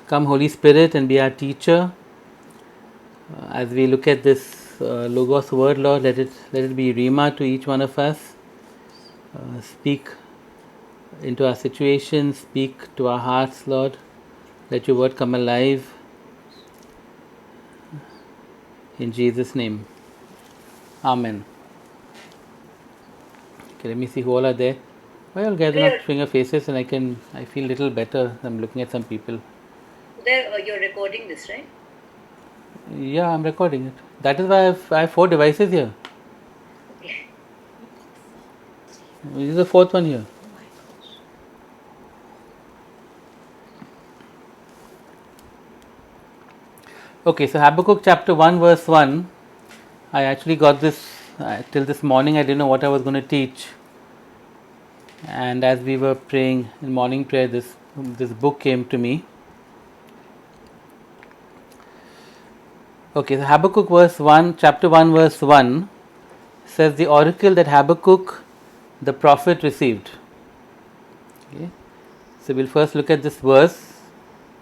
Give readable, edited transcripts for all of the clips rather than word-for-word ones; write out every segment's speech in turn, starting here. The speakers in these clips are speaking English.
Come, Holy Spirit, and be our teacher. As we look at this Logos word, Lord, let it be Rima to each one of us. Speak into our situation, speak to our hearts, Lord. Let your word come alive. In Jesus' name. Amen. Okay, let me see who all are there. Why all guys are not showing your faces, and I feel a little better. I'm looking at some people. There, you're recording this, right? Yeah, I'm recording it. That is why I have 4 devices here. Okay. This is the 4th one here. Okay, so Habakkuk chapter 1 verse 1. I actually got this till this morning. I didn't know what I was going to teach. And as we were praying in morning prayer, this book came to me. Okay, so Habakkuk verse 1, chapter 1 verse 1 says the oracle that Habakkuk the prophet received. Okay. So we'll first look at this verse.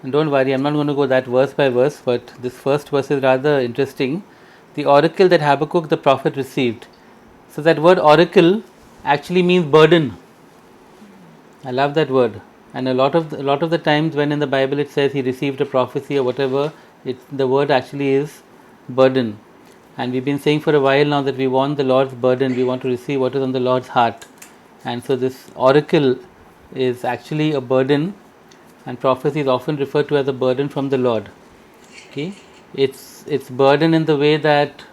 And don't worry, I'm not going to go that verse by verse, but this first verse is rather interesting. The oracle that Habakkuk the prophet received. So that word oracle actually means burden. I love that word. And a lot of the times when in the Bible it says he received a prophecy or whatever, the word actually is burden. And we've been saying for a while now that we want the Lord's burden, we want to receive what is on the Lord's heart. And so this oracle is actually a burden, and prophecy is often referred to as a burden from the Lord. Okay, it's burden in the way that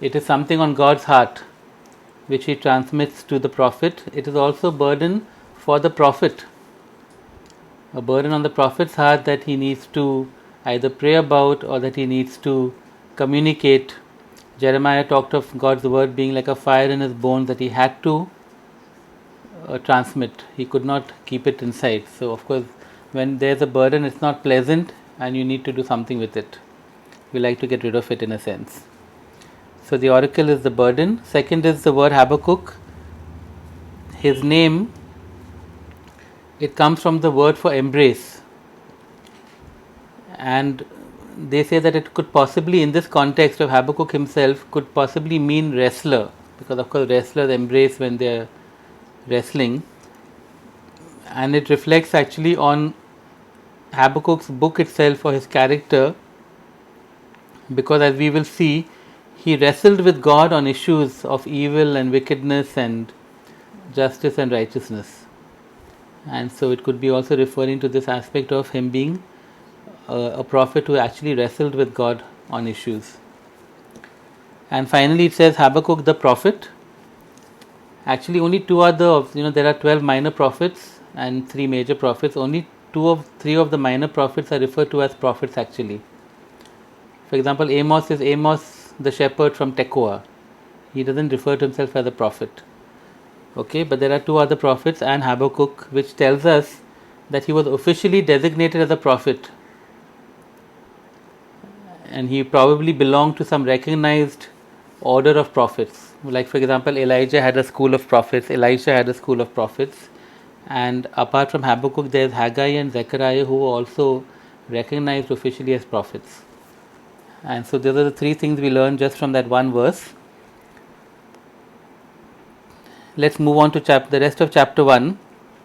it is something on God's heart which he transmits to the prophet. It is also burden for the prophet, a burden on the prophet's heart that he needs to either pray about or that he needs to communicate. Jeremiah talked of God's word being like a fire in his bones that he had to transmit. He could not keep it inside. So of course when there's a burden, it's not pleasant and you need to do something with it. We like to get rid of it in a sense. So the oracle is the burden. Second is the word Habakkuk. His name, it comes from the word for embrace. And they say that it could possibly, in this context of Habakkuk himself, could possibly mean wrestler. Because of course wrestlers embrace when they are wrestling. And it reflects actually on Habakkuk's book itself or his character. Because as we will see, he wrestled with God on issues of evil and wickedness and justice and righteousness. And so it could be also referring to this aspect of him being a prophet who actually wrestled with God on issues. And finally it says Habakkuk the prophet. Actually only 2 are there are 12 minor prophets and 3 major prophets. Only 3 of the minor prophets are referred to as prophets actually. For example, Amos is Amos the shepherd from Tekoa. He doesn't refer to himself as a prophet. Okay, but there are 2 other prophets and Habakkuk, which tells us that he was officially designated as a prophet. And he probably belonged to some recognized order of prophets. Like for example, Elijah had a school of prophets, Elisha had a school of prophets. And apart from Habakkuk, there is Haggai and Zechariah who were also recognized officially as prophets. And so those are the 3 things we learned just from that one verse. Let's move on to the rest of chapter 1.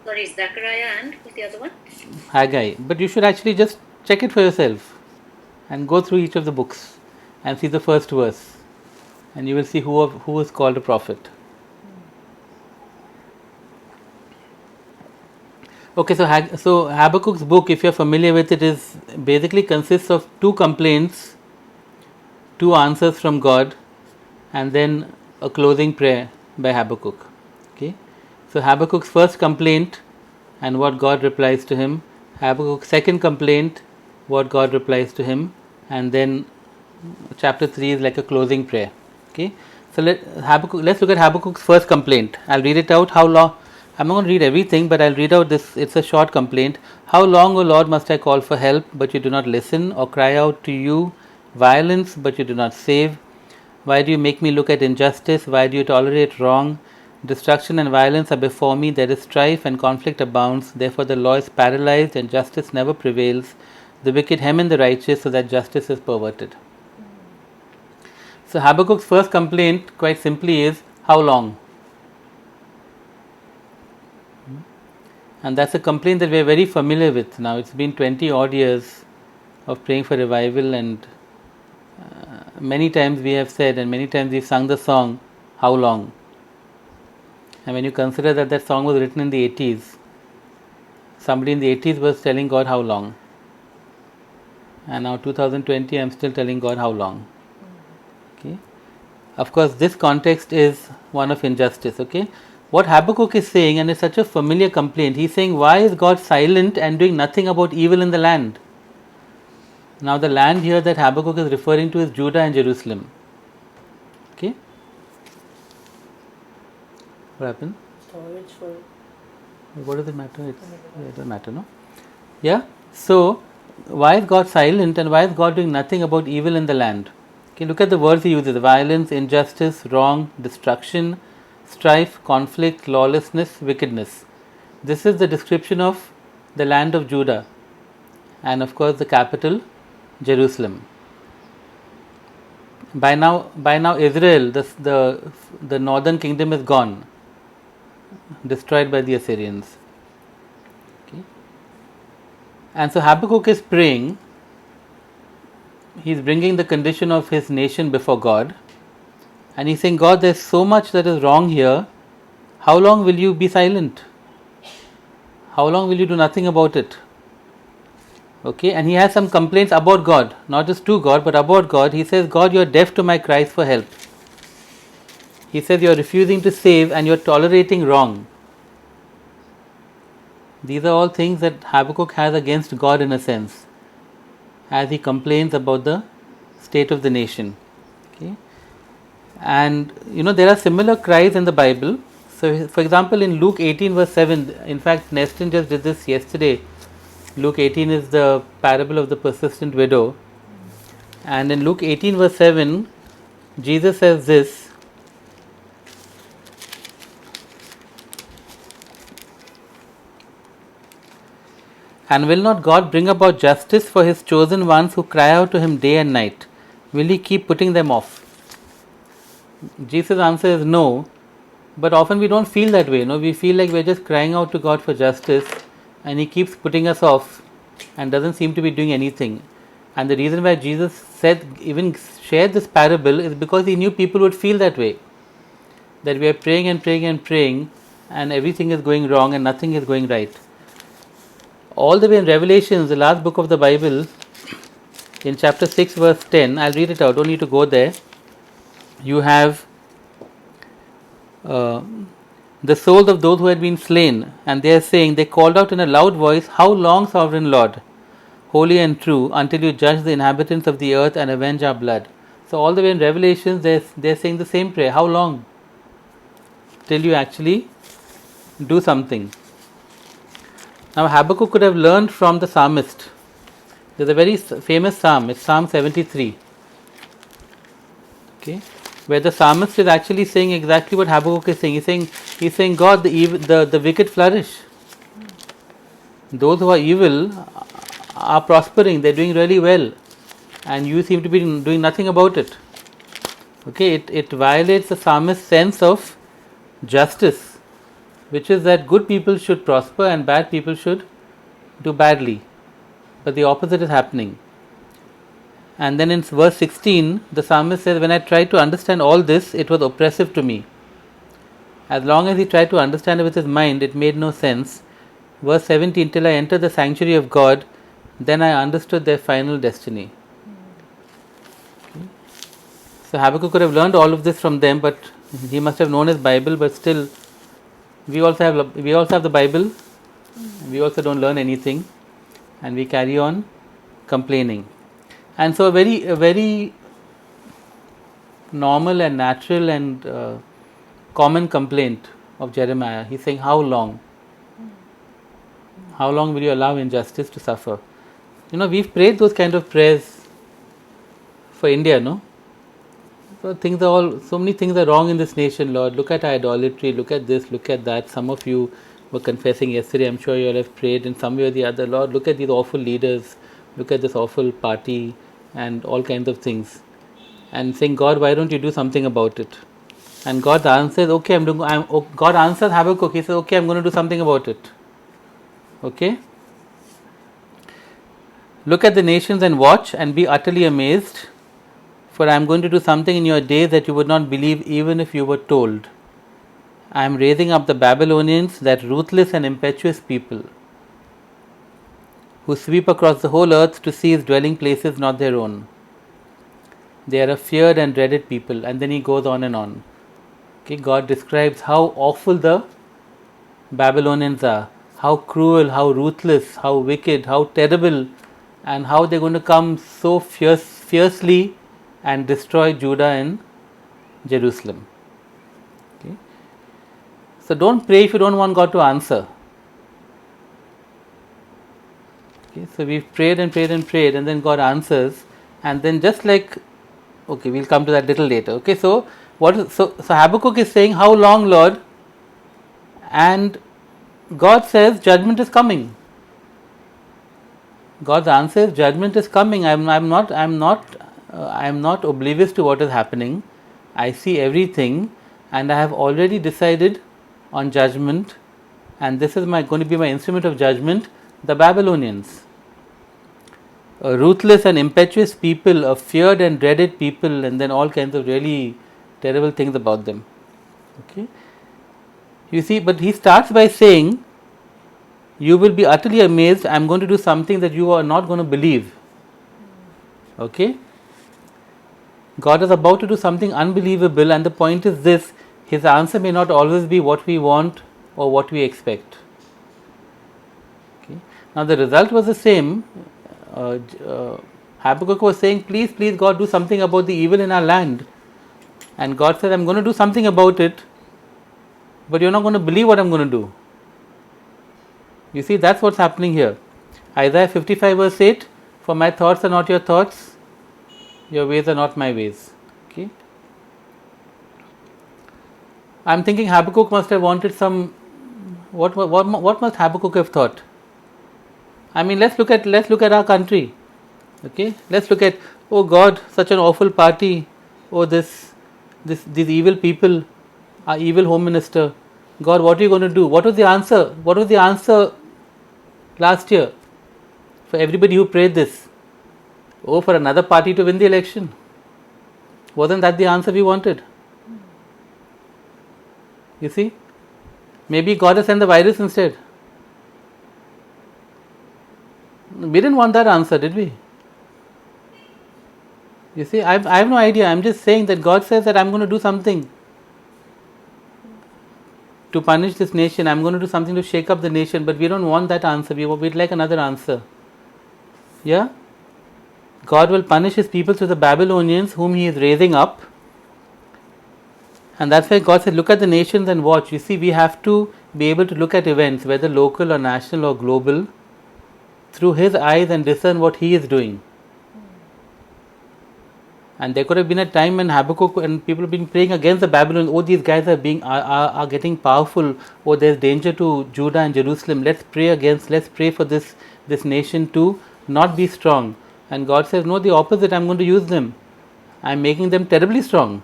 Sorry, Zechariah and who's the other one? Haggai. But you should actually just check it for yourself and go through each of the books and see the first verse. And you will see who is called a prophet. Okay, so Habakkuk's book, if you are familiar with it, is basically consists of 2 complaints, 2 answers from God, and then a closing prayer by Habakkuk. Okay, so Habakkuk's first complaint and what God replies to him. Habakkuk's second complaint, what God replies to him, and then chapter 3 is like a closing prayer. Okay, so let's look at Habakkuk's first complaint. I'll read it out. How long? I'm not going to read everything, but I'll read out this. It's a short complaint. How long, O Lord, must I call for help, but you do not listen, or cry out to you violence, but you do not save? Why do you make me look at injustice? Why do you tolerate wrong? Destruction and violence are before me, there is strife and conflict abounds, therefore the law is paralyzed and justice never prevails. The wicked hem in the righteous so that justice is perverted. So Habakkuk's first complaint, quite simply, is how long? And that's a complaint that we are very familiar with now. It's been 20 odd years of praying for revival, and many times we have said, and many times we've sung the song, how long? And when you consider that that song was written in the 80s, somebody in the 80s was telling God how long. And now 2020, I'm still telling God how long. Okay. Of course, this context is one of injustice. Okay. What Habakkuk is saying, and it's such a familiar complaint, he's saying, why is God silent and doing nothing about evil in the land? Now the land here that Habakkuk is referring to is Judah and Jerusalem. Okay. What happened? Storage for. What does it matter? It doesn't matter, no? Yeah. So, why is God silent and why is God doing nothing about evil in the land? Okay, look at the words he uses: violence, injustice, wrong, destruction, strife, conflict, lawlessness, wickedness. This is the description of the land of Judah, and of course the capital, Jerusalem. By now Israel, the northern kingdom is gone, destroyed by the Assyrians. Okay. And so Habakkuk is praying, he's bringing the condition of his nation before God, and he's saying, God, there's so much that is wrong here. How long will you be silent? How long will you do nothing about it? Okay, and he has some complaints about God, not just to God, but about God. He says, God, you are deaf to my cries for help. He says, you are refusing to save and you are tolerating wrong. These are all things that Habakkuk has against God in a sense, as he complains about the state of the nation. Okay. And there are similar cries in the Bible. So, for example, in Luke 18 verse 7, in fact, Nestin just did this yesterday. Luke 18 is the parable of the persistent widow. And in Luke 18 verse 7, Jesus says this: and will not God bring about justice for his chosen ones who cry out to him day and night? Will he keep putting them off? Jesus' answer is no, but often we don't feel that way. We feel like we're just crying out to God for justice and he keeps putting us off and doesn't seem to be doing anything. And the reason why Jesus said, even shared this parable, is because he knew people would feel that way, that we are praying and praying and praying and everything is going wrong and nothing is going right. All the way in Revelations, the last book of the Bible, in chapter 6 verse 10, I'll read it out, don't need to go there. You have the souls of those who had been slain, and they are saying, they called out in a loud voice, how long, sovereign Lord, holy and true, until you judge the inhabitants of the earth and avenge our blood? So all the way in Revelations, they're saying the same prayer, how long, till you actually do something. Now Habakkuk could have learned from the psalmist. There's a very famous psalm, it's Psalm 73. Okay, where the psalmist is actually saying exactly what Habakkuk is saying. He's saying, God, the wicked flourish. Those who are evil are prospering, they're doing really well, and you seem to be doing nothing about it. Okay, it violates the psalmist's sense of justice, which is that good people should prosper and bad people should do badly. But the opposite is happening. And then in verse 16, the psalmist says, when I tried to understand all this, it was oppressive to me. As long as he tried to understand it with his mind, it made no sense. Verse 17, till I entered the sanctuary of God, then I understood their final destiny. Okay. So Habakkuk could have learned all of this from them, but he must have known his Bible, but still, we also have the Bible, we also don't learn anything, and we carry on complaining. And so a very normal and natural and common complaint of Jeremiah. He's saying, how long? How long will you allow injustice to suffer? We've prayed those kind of prayers for India, no? So so many things are wrong in this nation, Lord. Look at idolatry, look at this, look at that. Some of you were confessing yesterday, I'm sure you all have prayed in some way or the other. Lord, look at these awful leaders, look at this awful party and all kinds of things. And saying, God, why don't you do something about it? And God answers, okay, God answers Habakkuk, he says, okay, I'm going to do something about it. Okay? Look at the nations and watch and be utterly amazed, for I am going to do something in your days that you would not believe even if you were told. I am raising up the Babylonians, that ruthless and impetuous people, who sweep across the whole earth to seize dwelling places not their own. They are a feared and dreaded people. And then he goes on and on. Okay, God describes how awful the Babylonians are, how cruel, how ruthless, how wicked, how terrible, and how they're going to come so fiercely and destroy Judah and Jerusalem. Okay. So don't pray if you don't want God to answer. Okay. So we've prayed and prayed and prayed, and then God answers, and then just like, okay, we'll come to that little later. Okay, so so Habakkuk is saying, how long, Lord? And God says, judgment is coming. God's answer is, judgment is coming. I'm not oblivious to what is happening. I see everything, and I have already decided on judgment, and this is going to be my instrument of judgment, the Babylonians. A ruthless and impetuous people, a feared and dreaded people, and then all kinds of really terrible things about them. Okay. You see, but he starts by saying, you will be utterly amazed. I am going to do something that you are not going to believe. Okay. God is about to do something unbelievable, and the point is this: his answer may not always be what we want or what we expect. Okay. Now the result was the same. Habakkuk was saying, please, please, God, do something about the evil in our land. And God said, I'm going to do something about it, but you're not going to believe what I'm going to do. You see, that's what's happening here. Isaiah 55 verse 8, for my thoughts are not your thoughts, your ways are not my ways. Okay. I'm thinking Habakkuk must have wanted some, what must Habakkuk have thought? I mean, let's look at our country. Okay, let's look at, oh God, such an awful party. Oh, these evil people, our evil home minister. God, what are you going to do? What was the answer? What was the answer last year for everybody who prayed this? Oh, for another party to win the election. Wasn't that the answer we wanted? You see, maybe God has sent the virus instead. We didn't want that answer, did we? You see, I have no idea. I'm just saying that God says that I'm going to do something to punish this nation. I'm going to do something to shake up the nation, but we don't want that answer. We'd like another answer. Yeah? God will punish his people through the Babylonians whom he is raising up. And that's why God said, look at the nations and watch. You see, we have to be able to look at events, whether local or national or global, through his eyes and discern what he is doing. And there could have been a time when Habakkuk and people have been praying against the Babylonians. Oh, these guys are getting powerful. Oh, there's danger to Judah and Jerusalem. Let's pray for this nation to not be strong. And God says, no, the opposite. I'm going to use them. I'm making them terribly strong.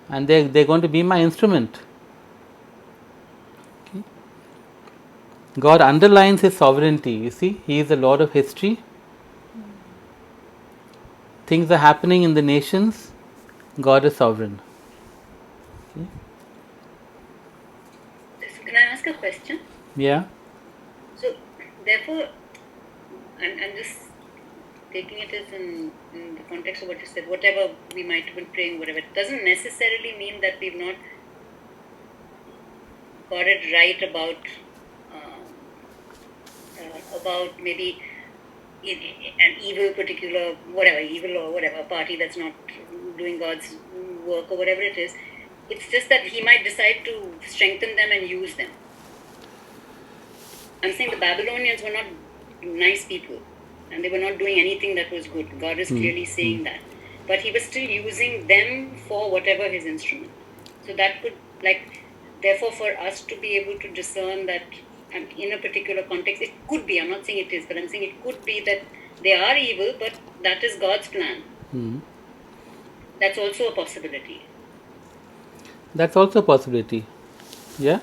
And they're going to be my instrument. Okay. God underlines his sovereignty. You see, he is the Lord of history. Things are happening in the nations. God is sovereign. Okay. So can I ask a question? Yeah. So therefore, I'm just taking it as in the context of what you said, whatever we might have been praying, whatever, it doesn't necessarily mean that we've not got it right about maybe an evil particular, evil or whatever, party that's not doing God's work or whatever it is. It's just that he might decide to strengthen them and use them. I'm saying the Babylonians were not nice people, and they were not doing anything that was good. God is clearly saying that. but he was still using them for whatever his instrument. So that could, therefore, for us to be able to discern that in a particular context, it could be, I'm not saying it is, but I'm saying it could be that they are evil, but that is God's plan. That's also a possibility. That's also a possibility. Yeah.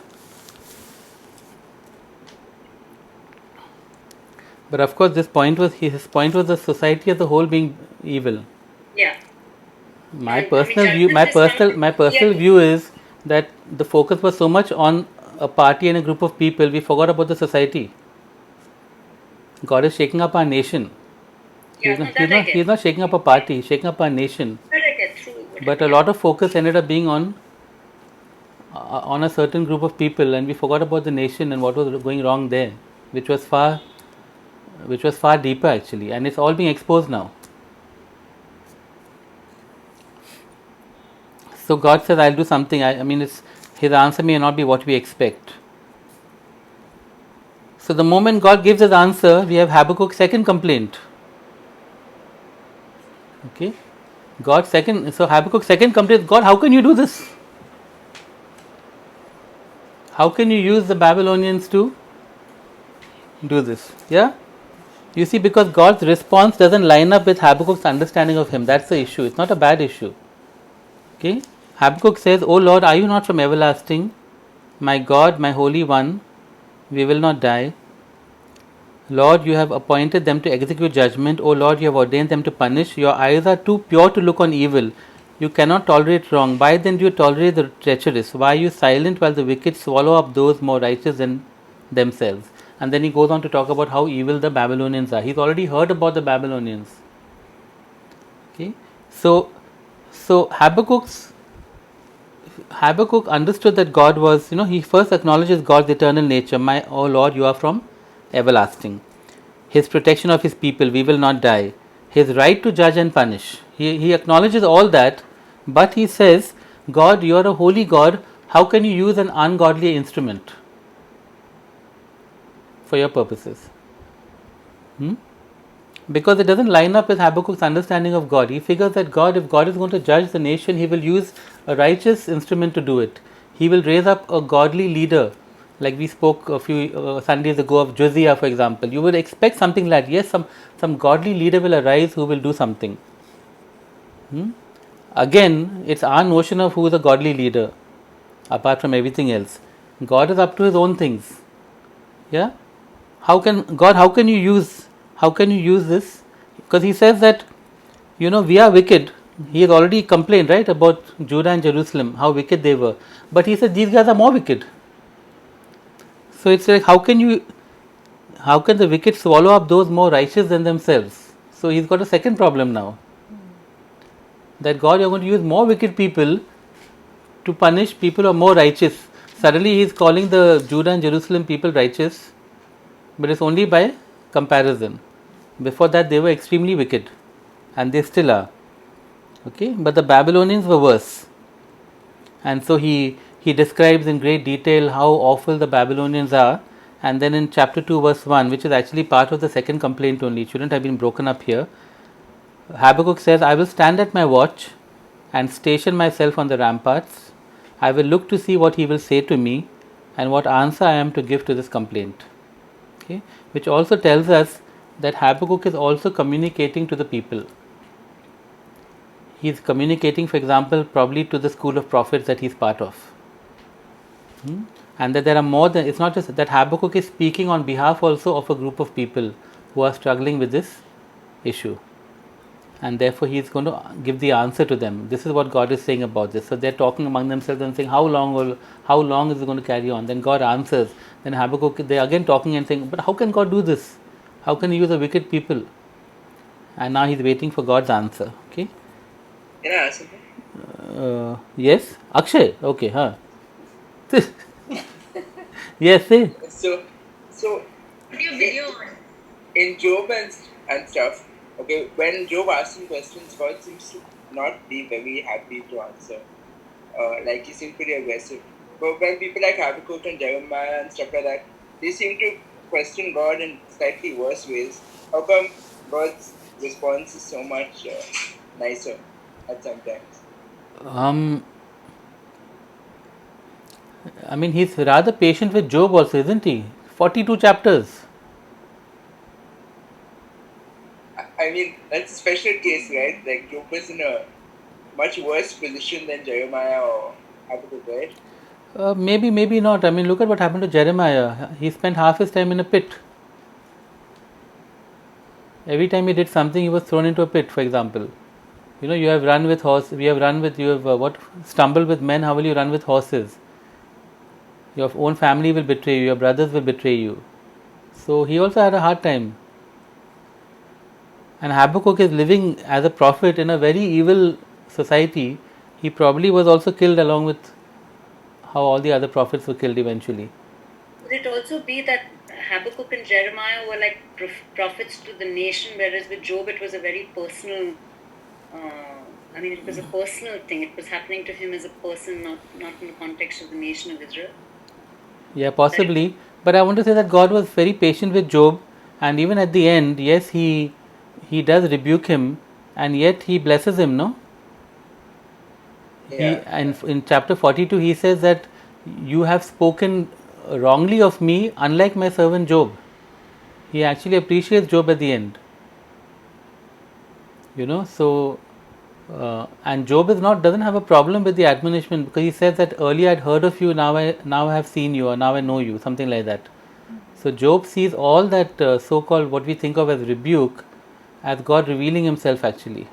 But of course, his point was the society as a whole being evil. Yeah. My personal view is that the focus was so much on a party and a group of people, we forgot about the society. God is shaking up our nation. He's not shaking up a party, he's shaking up our nation. But a lot of focus ended up being on a certain group of people, and we forgot about the nation and what was going wrong there, which was far deeper actually, and it's all being exposed now. So God says, I'll do something. I mean, his answer may not be what we expect. So the moment God gives his answer, we have Habakkuk's second complaint. Okay, Habakkuk's second complaint: God, how can you do this? How can you use the Babylonians to do this? Yeah, you see, because God's response doesn't line up with Habakkuk's understanding of him. That's the issue. It's not a bad issue. Okay, Habakkuk says, "O Lord, are you not from everlasting? My God, my Holy One, we will not die. Lord, you have appointed them to execute judgment. O Lord, you have ordained them to punish. Your eyes are too pure to look on evil. You cannot tolerate wrong. Why then do you tolerate the treacherous? Why are you silent while the wicked swallow up those more righteous than themselves?" And then he goes on to talk about how evil the Babylonians are. He's already heard about the Babylonians. Okay, so Habakkuk understood that God was, he first acknowledges God's eternal nature. My, oh Lord, you are from everlasting. His protection of his people, we will not die. His right to judge and punish. He acknowledges all that, but he says, God, you are a holy God. How can you use an ungodly instrument for your purposes? Because it doesn't line up with Habakkuk's understanding of God. He figures that if God is going to judge the nation, he will use a righteous instrument to do it. He will raise up a godly leader, like we spoke a few Sundays ago of Josiah, for example. You would expect something like, yes, some godly leader will arise who will do something. Again, it's our notion of who is a godly leader, apart from everything else. God is up to his own things. Yeah? How can you use this? Because he says that, we are wicked. He has already complained, right, about Judah and Jerusalem, how wicked they were. But he said these guys are more wicked. So it's like, how can the wicked swallow up those more righteous than themselves? So he's got a second problem now. That God, you're going to use more wicked people to punish people who are more righteous. Suddenly he's calling the Judah and Jerusalem people righteous, but it's only by comparison. Before that they were extremely wicked, and they still are. Okay, but the Babylonians were worse. And so he describes in great detail how awful the Babylonians are. And then in chapter 2 verse 1, which is actually part of the second complaint only, it shouldn't have been broken up here, Habakkuk says, I will stand at my watch and station myself on the ramparts. I will look to see what he will say to me and what answer I am to give to this complaint. Okay, which also tells us that Habakkuk is also communicating to the people. He is communicating, for example, probably to the school of prophets that he is part of. And that there are more than, it's not just that Habakkuk is speaking on behalf also of a group of people who are struggling with this issue. And therefore he is going to give the answer to them. This is what God is saying about this. So they are talking among themselves and saying, how long is it going to carry on? Then God answers. Then Habakkuk, they are again talking and saying, but how can God do this? How can he use a wicked people? And now he's waiting for God's answer. Okay. Can I ask something? Yes. Akshay. Okay. Huh. Yes. Say. So in Job and stuff. Okay, when Job asks him questions, God seems to not be very happy to answer. He seems pretty aggressive. But when people like Habakkuk and Jeremiah and stuff like that, they seem to question God in slightly worse ways. How come God's response is so much nicer? at sometimes. I mean, he's rather patient with Job also, isn't he? 42 chapters. I mean, that's a special case, right? Like Job was in a much worse position than Jeremiah or Habakkuk, right? Maybe, maybe not. I mean, look at what happened to Jeremiah. He spent half his time in a pit. Every time he did something, he was thrown into a pit, for example. You know, you have run with horse. You have stumbled with men. How will you run with horses? Your own family will betray you. Your brothers will betray you. So he also had a hard time. And Habakkuk is living as a prophet in a very evil society. He probably was also killed along with how all the other prophets were killed eventually. Could it also be that Habakkuk and Jeremiah were like prophets to the nation, whereas with Job it was a very personal, it was a personal thing. It was happening to him as a person, not in the context of the nation of Israel. Yeah, possibly. But I want to say that God was very patient with Job, and even at the end, yes, he does rebuke him, and yet he blesses him, no? Yeah. And in chapter 42, he says that you have spoken wrongly of me, unlike my servant Job. He actually appreciates Job at the end. You know, so and Job doesn't have a problem with the admonishment, because he says that earlier I'd heard of you, now I have seen you, or now I know you, something like that. So Job sees all that so-called what we think of as rebuke as God revealing himself actually,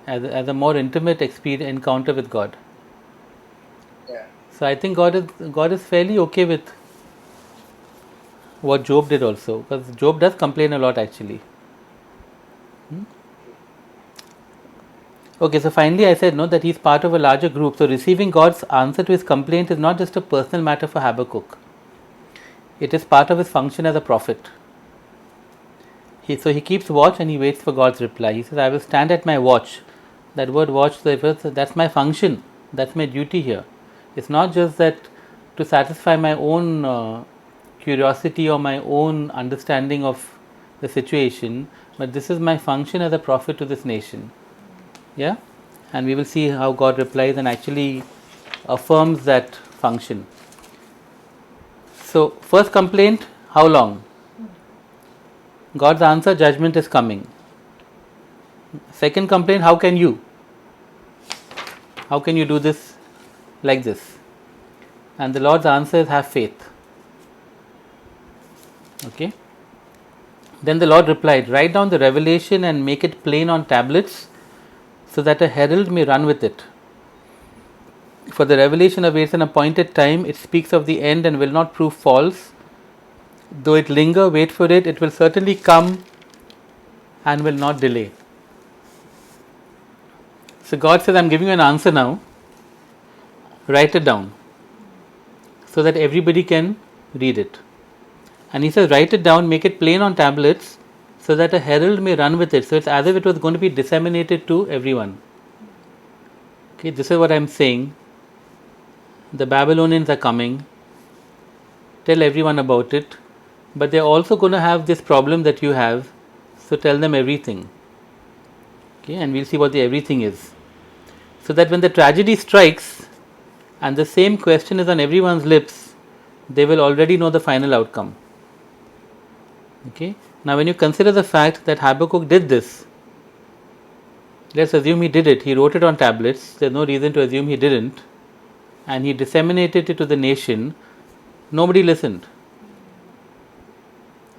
as a more intimate encounter with God. Yeah. So I think God is fairly okay with what Job did also, because Job does complain a lot actually. Okay, so finally I said no, that he's part of a larger group. So receiving God's answer to his complaint is not just a personal matter for Habakkuk. It is part of his function as a prophet. So he keeps watch and he waits for God's reply. He says, I will stand at my watch. That word watch, that's my function. That's my duty here. It's not just that to satisfy my own curiosity or my own understanding of the situation, but this is my function as a prophet to this nation. Yeah? And we will see how God replies and actually affirms that function. So, first complaint, how long? God's answer, judgment is coming. Second complaint, how can you? How can you do this like this? And the Lord's answer is, have faith. Okay. Then the Lord replied, write down the revelation and make it plain on tablets, so that a herald may run with it. For the revelation awaits an appointed time. It speaks of the end and will not prove false. Though it linger, wait for it. It will certainly come and will not delay. So God says, I'm giving you an answer now. Write it down, so that everybody can read it. And he says, write it down, make it plain on tablets, so that a herald may run with it. So it's as if it was going to be disseminated to everyone. Okay, this is what I'm saying. The Babylonians are coming. Tell everyone about it. But they're also going to have this problem that you have. So tell them everything. Okay, and we'll see what the everything is. So that when the tragedy strikes and the same question is on everyone's lips, they will already know the final outcome. Okay. Now when you consider the fact that Habakkuk did this, let's assume he did it. He wrote it on tablets. There's no reason to assume he didn't. And he disseminated it to the nation. Nobody listened,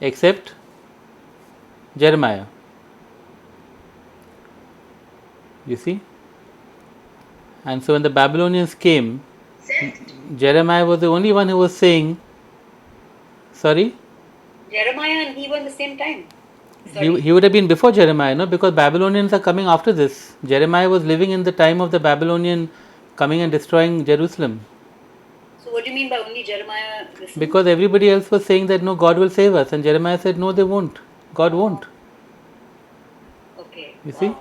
except Jeremiah. You see? And so when the Babylonians came, Jeremiah was the only one who was saying, sorry? Jeremiah and he were in the same time. He would have been before Jeremiah, no? Because Babylonians are coming after this. Jeremiah was living in the time of the Babylonian coming and destroying Jerusalem. So what do you mean by only Jeremiah listened? Because everybody else was saying that no, God will save us, and Jeremiah said no, they won't. God won't. Okay. You see?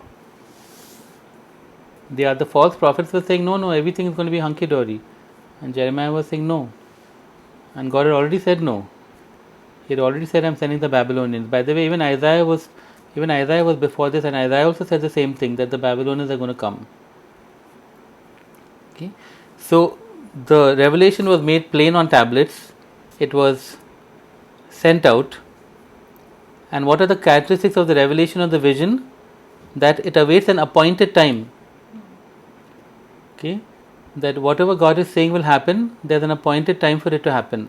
The false prophets were saying no, everything is going to be hunky dory, and Jeremiah was saying no, and God had already said no. He had already said, I'm sending the Babylonians. By the way, even Isaiah was Even Isaiah was before this, and Isaiah also said the same thing, that the Babylonians are going to come. Okay, so the revelation was made plain on tablets. It was sent out. And what are the characteristics of the revelation of the vision? That it awaits an appointed time. Okay, that whatever God is saying will happen, there's an appointed time for it to happen.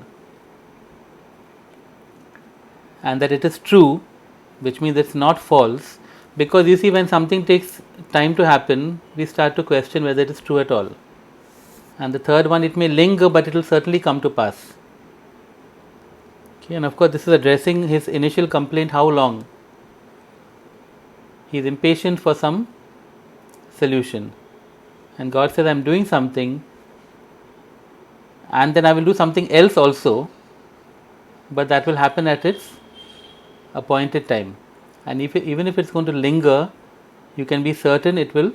And that it is true, which means it's not false, because you see, when something takes time to happen, we start to question whether it is true at all. And the third one, it may linger, but it will certainly come to pass. Okay, and of course, this is addressing his initial complaint, how long? He is impatient for some solution. And God says, I am doing something, and then I will do something else also, but that will happen at its appointed time. And even if it's going to linger, you can be certain it will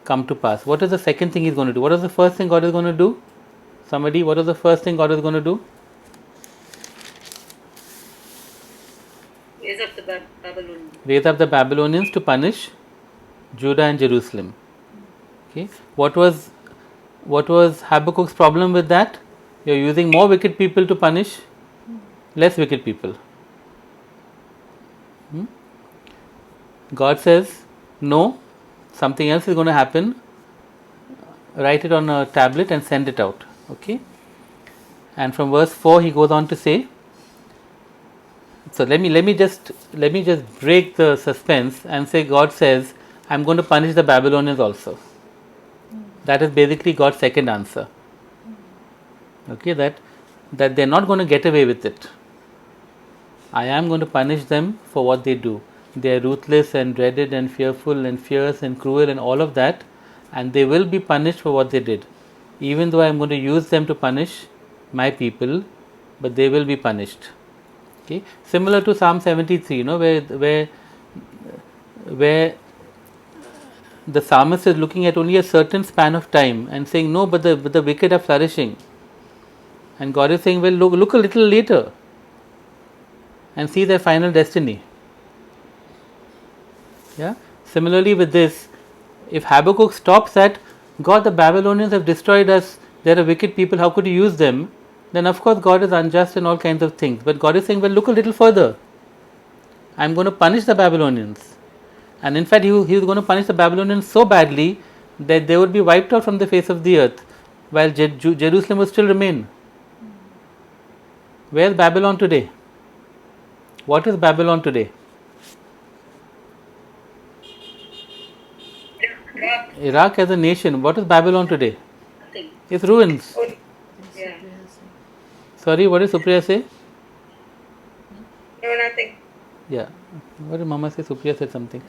come to pass. What is the second thing He's going to do? What is the first thing God is going to do? Somebody, what is the first thing God is going to do? Raise up the Babylonians. Raise up the Babylonians to punish Judah and Jerusalem. Okay, what was Habakkuk's problem with that? You're using more wicked people to punish less wicked people. God says, no, something else is going to happen. Write it on a tablet and send it out. Okay, and from verse 4 he goes on to say. So let me just break the suspense and say, God says, I'm going to punish the Babylonians also. That is basically God's second answer. Okay, that they're not going to get away with it. I am going to punish them for what they do. They are ruthless and dreaded and fearful and fierce and cruel and all of that, and they will be punished for what they did. Even though I am going to use them to punish my people, but they will be punished. Okay, similar to Psalm 73, where the psalmist is looking at only a certain span of time and saying, no, but the wicked are flourishing. And God is saying, well, look a little later and see their final destiny. Yeah. Similarly with this, if Habakkuk stops at, God, the Babylonians have destroyed us, they are wicked people, how could you use them? Then of course God is unjust in all kinds of things. But God is saying, well, look a little further. I am going to punish the Babylonians. And in fact, he was going to punish the Babylonians so badly that they would be wiped out from the face of the earth, while Jerusalem would still remain. Where is Babylon today? What is Babylon today? Iraq as a nation. What is Babylon today? Nothing. It's ruins. Yeah. Sorry, what did Supriya say? No, nothing. Yeah. What did Mama say? Supriya said something.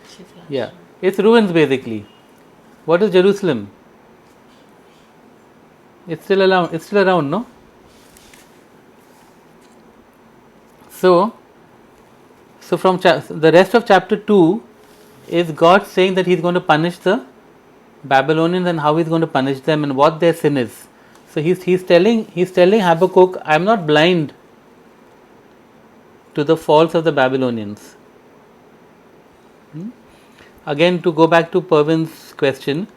Yeah. It's ruins basically. What is Jerusalem? It's still around, no? So from the rest of chapter 2 is God saying that He's going to punish the Babylonians and how He's going to punish them and what their sin is. So he's telling Habakkuk, I am not blind to the faults of the Babylonians. Again, to go back to Pervin's question,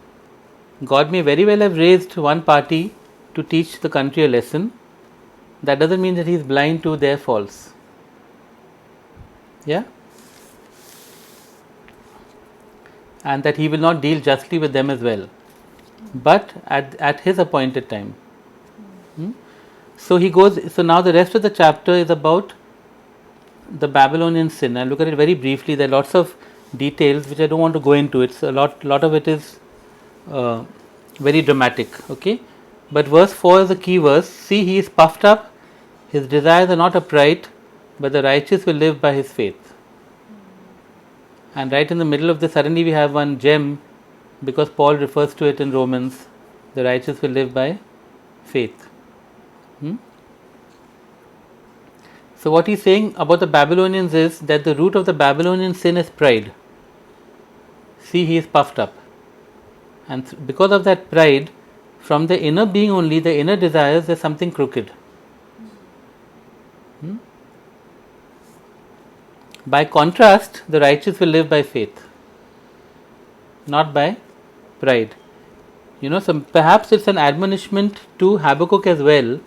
God may very well have raised one party to teach the country a lesson. That doesn't mean that He is blind to their faults. Yeah? And that He will not deal justly with them as well, but at His appointed time. So he goes. So now the rest of the chapter is about the Babylonian sin. I'll look at it very briefly. There are lots of details which I don't want to go into. It's a lot of it is very dramatic. Okay, but verse 4 is the key verse. See, he is puffed up; his desires are not upright, but the righteous will live by his faith. And right in the middle of this, suddenly we have one gem, because Paul refers to it in Romans. The righteous will live by faith. So what he's saying about the Babylonians is that the root of the Babylonian sin is pride. See, he is puffed up. And because of that pride, from the inner being only, the inner desires, there's something crooked. By contrast, the righteous will live by faith, not by pride. So perhaps it's an admonishment to Habakkuk as well,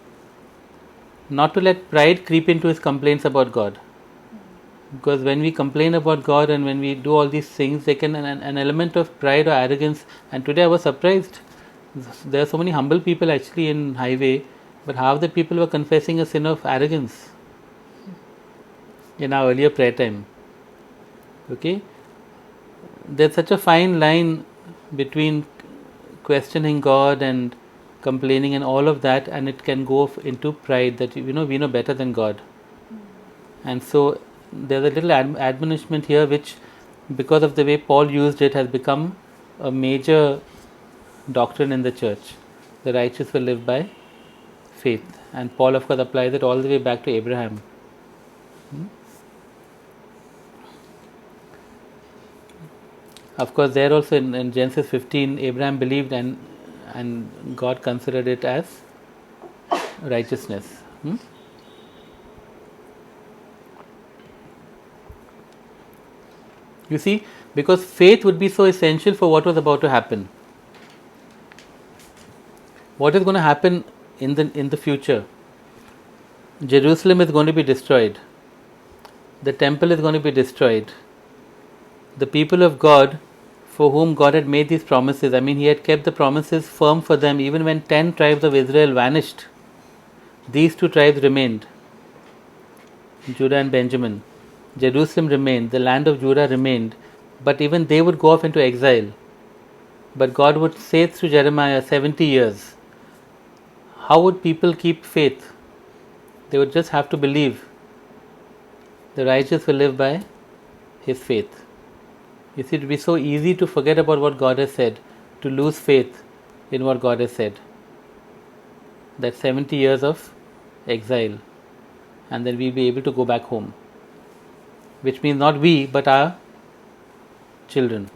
not to let pride creep into his complaints about God. Because when we complain about God and when we do all these things, there can an element of pride or arrogance. And today I was surprised. There are so many humble people actually in highway, but half the people were confessing a sin of arrogance in our earlier prayer time. Okay, there's such a fine line between questioning God and complaining and all of that, and it can go into pride that we know better than God. And so there's a little admonishment here which, because of the way Paul used it, has become a major doctrine in the church. The righteous will live by faith, and Paul of course applies it all the way back to Abraham. Of course, there also in Genesis 15, Abraham believed and God considered it as righteousness. You see, because faith would be so essential for what was about to happen. What is going to happen in the future? Jerusalem is going to be destroyed. The temple is going to be destroyed. The people of God, for whom God had made these promises, He had kept the promises firm for them even when 10 tribes of Israel vanished. These 2 tribes remained, Judah and Benjamin. Jerusalem remained, the land of Judah remained, but even they would go off into exile. But God would say through Jeremiah 70 years. How would people keep faith? They would just have to believe. The righteous will live by his faith. You see, it would be so easy to forget about what God has said, to lose faith in what God has said. That 70 years of exile, and then we'll be able to go back home. Which means not we, but our children.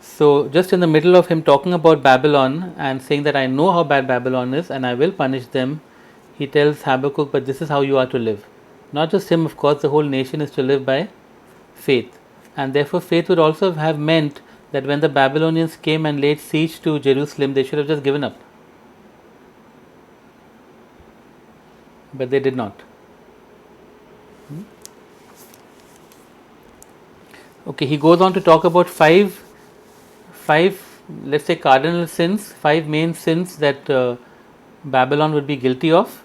So, just in the middle of him talking about Babylon and saying that I know how bad Babylon is and I will punish them, he tells Habakkuk, but this is how you are to live. Not just him, of course, the whole nation is to live by faith. And therefore, faith would also have meant that when the Babylonians came and laid siege to Jerusalem, they should have just given up. But they did not. Okay, he goes on to talk about five, let's say, cardinal sins, 5 main sins that Babylon would be guilty of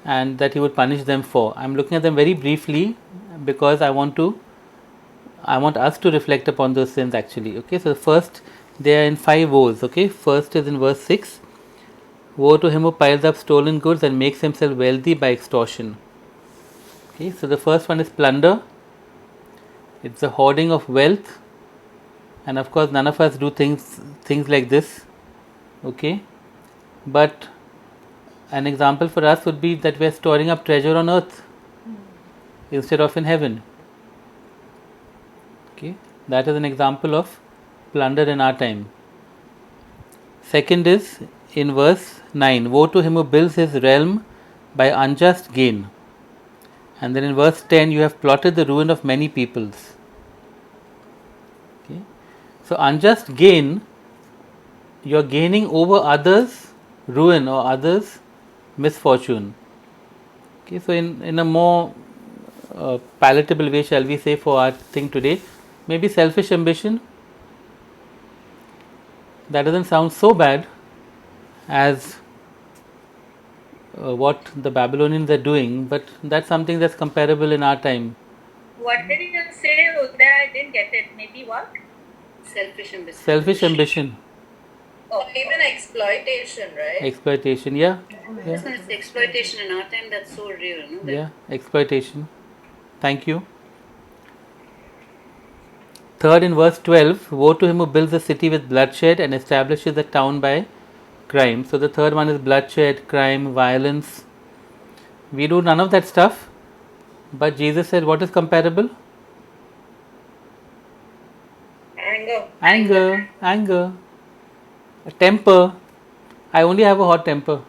and that he would punish them for. I'm looking at them very briefly because I want us to reflect upon those sins actually. Okay, so first they are in 5 woes. Okay, first is in verse 6. Woe to him who piles up stolen goods and makes himself wealthy by extortion. Okay, so the first one is plunder. It's the hoarding of wealth, and of course none of us do things like this. Okay, but an example for us would be that we are storing up treasure on earth instead of in heaven. Okay, that is an example of plunder in our time. Second is in verse 9, woe to him who builds his realm by unjust gain. And then in verse 10, you have plotted the ruin of many peoples. Okay. So unjust gain, you are gaining over others' ruin or others' misfortune. Okay. So in a more palatable way, shall we say, for our thing today, maybe selfish ambition. That doesn't sound so bad as what the Babylonians are doing, but that's something that's comparable in our time. What did you say, Udaya? I didn't get it. Maybe what? Selfish ambition. Selfish ambition. Oh, even exploitation, right? Exploitation, yeah. It's exploitation in our time that's so real. No? Yeah, exploitation. Thank you. Third, in verse 12, woe to him who builds a city with bloodshed and establishes a town by crime. So the third one is bloodshed, crime, violence. We do none of that stuff, but Jesus said what is comparable? Anger, a temper. I only have a hot temper.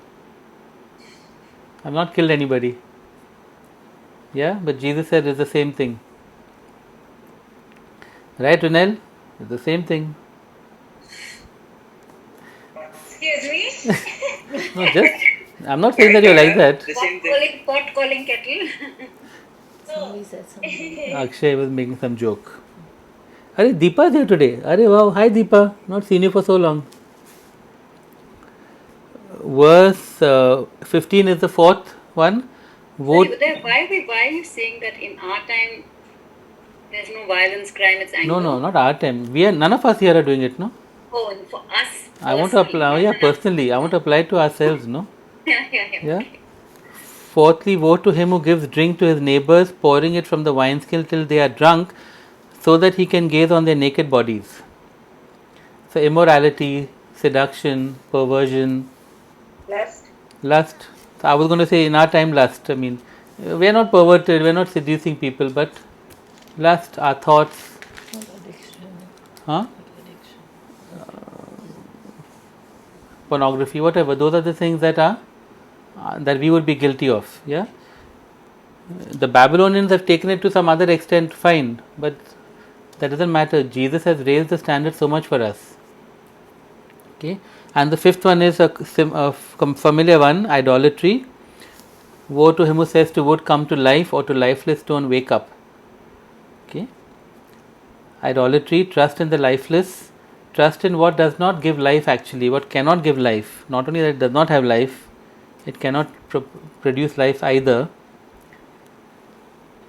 I've not killed anybody. Yeah, but Jesus said it's the same thing. Right, Runel? It's the same thing. Excuse me? No, just, I'm not saying that you're like that. The same thing. Pot calling kettle. Somebody said something. Akshay was making some joke. Are Deepa is here today. Are wow, hi Deepa. Not seen you for so long. Verse 15 is the fourth one. Vote. Why are you saying that in our time there's no violence, crime, it's anger? No, not our time. We are none of us here are doing it, no. Oh, and for us. I want to apply. Yeah, personally, I want to apply it to ourselves, no. Yeah. Yeah. Fourthly, woe to him who gives drink to his neighbors, pouring it from the wineskin till they are drunk, so that he can gaze on their naked bodies. So immorality, seduction, perversion, lust. So I was going to say in our time lust. I mean, we are not perverted, we are not seducing people, but lust, our thoughts. Huh? Pornography, whatever. Those are the things that are that we would be guilty of. Yeah. The Babylonians have taken it to some other extent, fine, but that doesn't matter. Jesus has raised the standard so much for us. Okay, and the fifth one is a familiar one: idolatry. Woe to him who says to wood, come to life, or to lifeless stone, wake up. Okay, idolatry, trust in the lifeless, trust in what does not give life actually, what cannot give life. Not only that it does not have life, it cannot produce life either.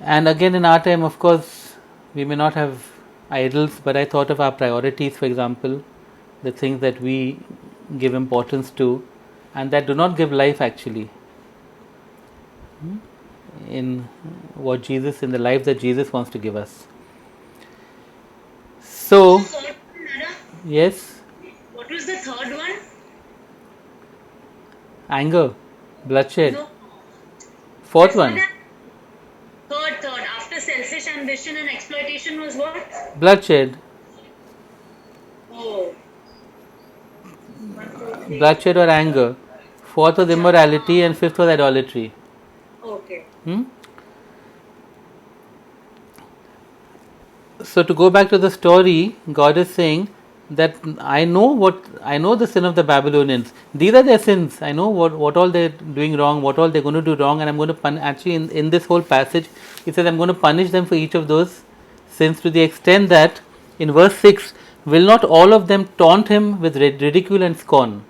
And again, in our time, of course, we may not have idols, but I thought of our priorities, for example, the things that we give importance to and that do not give life actually. In what Jesus, in the life that Jesus wants to give us. So, yes. What was the third one? Anger, bloodshed. No. Fourth one. Third. After selfish ambition and exploitation was what? Bloodshed. Oh. Bloodshed or anger. Fourth was immorality and fifth was idolatry. Okay. So to go back to the story, God is saying that I know the sin of the Babylonians. These are their sins. I know what all they're doing wrong, what all they're going to do wrong, and I'm going to actually in this whole passage, he says I'm going to punish them for each of those sins to the extent that in verse 6, will not all of them taunt him with ridicule and scorn?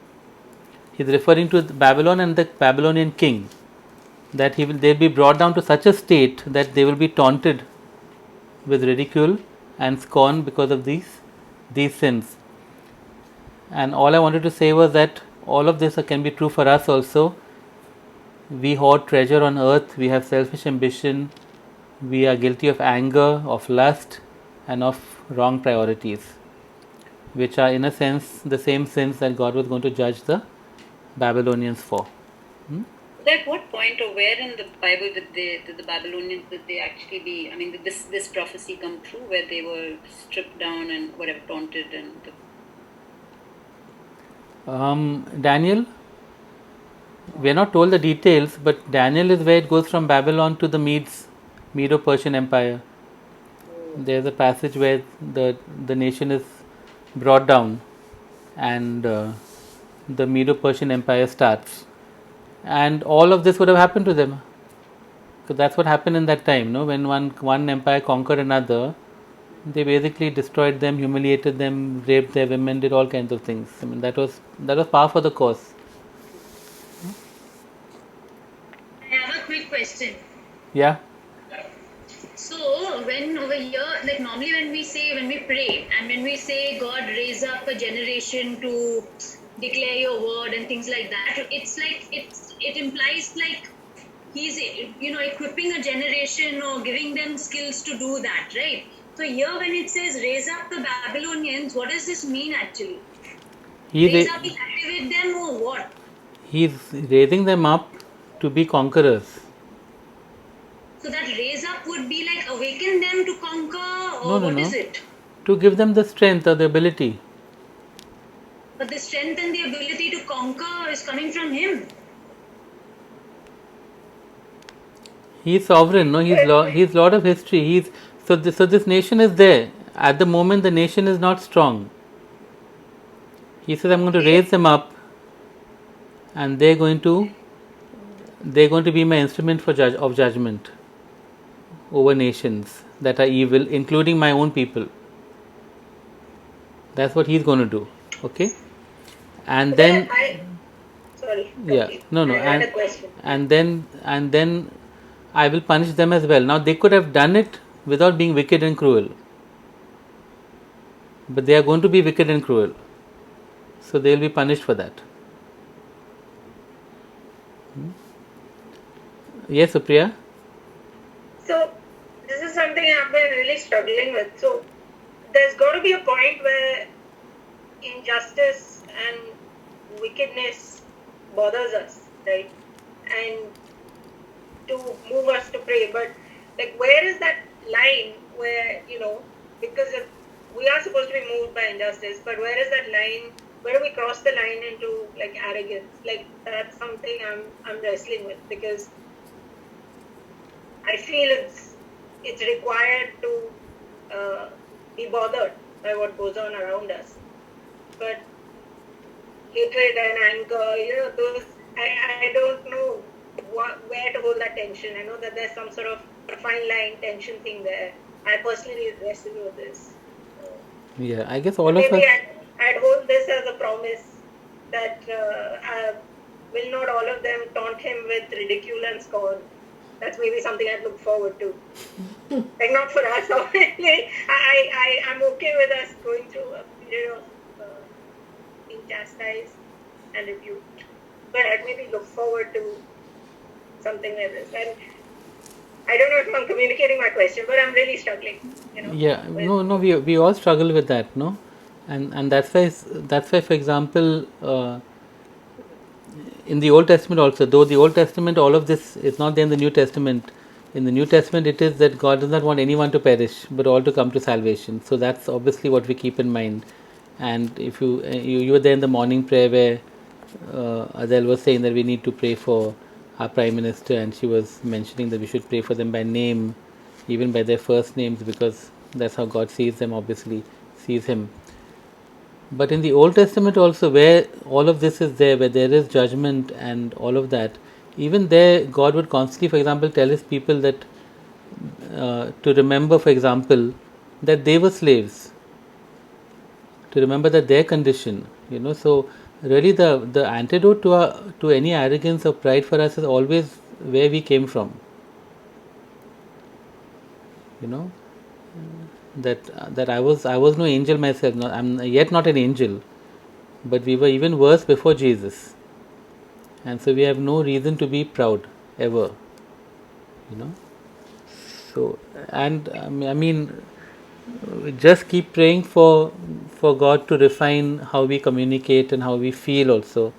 He's referring to Babylon and the Babylonian king. That they'll be brought down to such a state that they will be taunted with ridicule and scorn because of these sins. And all I wanted to say was that all of this can be true for us also. We hoard treasure on earth, we have selfish ambition, we are guilty of anger, of lust, and of wrong priorities, which are in a sense the same sins that God was going to judge the Babylonians for. At what point or where in the Bible did the Babylonians actually be? I mean, did this prophecy come true where they were stripped down and whatever taunted and? Daniel. We are not told the details, but Daniel is where it goes from Babylon to the Medo-Persian Empire. There's a passage where the nation is brought down, and the Medo-Persian Empire starts. And all of this would have happened to them, because that's what happened in that time. No, when one empire conquered another, they basically destroyed them, humiliated them, raped their women, did all kinds of things. I mean, that was par for the course. I have a quick question. Yeah. So when over here, like normally when we pray and when we say God raise up a generation to declare your word and things like that, it's like it implies like he's equipping a generation or giving them skills to do that, right? So here when it says raise up the Babylonians, what does this mean actually? Raise up, activate them or what? He's raising them up to be conquerors. So that raise up would be like awaken them to conquer, or what is it? To give them the strength or the ability. But the strength and the ability to conquer is coming from him. He's sovereign, no? He's Lord of history. So this nation is there. At the moment, the nation is not strong. He says, I'm going to raise them up, and they're going to be my instrument of judgment over nations that are evil, including my own people. That's what he's going to do. Okay? And then Sorry. yeah, Okay. no, I had a question. and then I will punish them as well. Now they could have done it without being wicked and cruel, but they are going to be wicked and cruel, so they will be punished for that. Yes, Supriya. So this is something I've been really struggling with. So there's got to be a point where injustice and wickedness bothers us, right? And to move us to pray. But like, where is that line where, because we are supposed to be moved by injustice, but where is that line? Where do we cross the line into like arrogance? Like, that's something I'm wrestling with, because I feel it's required to be bothered by what goes on around us. But hatred and anger, those, I don't know where to hold that tension. I know that there's some sort of fine line tension thing there. I personally wrestle with this. Yeah, I guess all of Maybe us. I'd hold this as a promise that will not all of them taunt him with ridicule and scorn. That's maybe something I'd look forward to. Like, not for us, obviously. I'm okay with us going through a period of being chastised and rebuked. But I'd maybe look forward to something like this. And I don't know if I'm communicating my question, but I'm really struggling. Yeah, no, we all struggle with that, no, and that's why for example, in the Old Testament also, though the Old Testament, all of this is not there in the New Testament. In the New Testament, it is that God does not want anyone to perish, but all to come to salvation. So that's obviously what we keep in mind. And if you were there in the morning prayer where Adele was saying that we need to pray for our Prime Minister, and she was mentioning that we should pray for them by name, even by their first names, because that's how God sees them, obviously, sees him. But in the Old Testament also, where all of this is there, where there is judgment and all of that, even there God would constantly, for example, tell his people that to remember, for example, that they were slaves, to remember that their condition, so really the antidote to any arrogance or pride for us is always where we came from, that I was no angel myself. I'm yet not an angel, but we were even worse before Jesus, and so we have no reason to be proud ever. So, and I mean, just keep praying for God to refine how we communicate and how we feel also,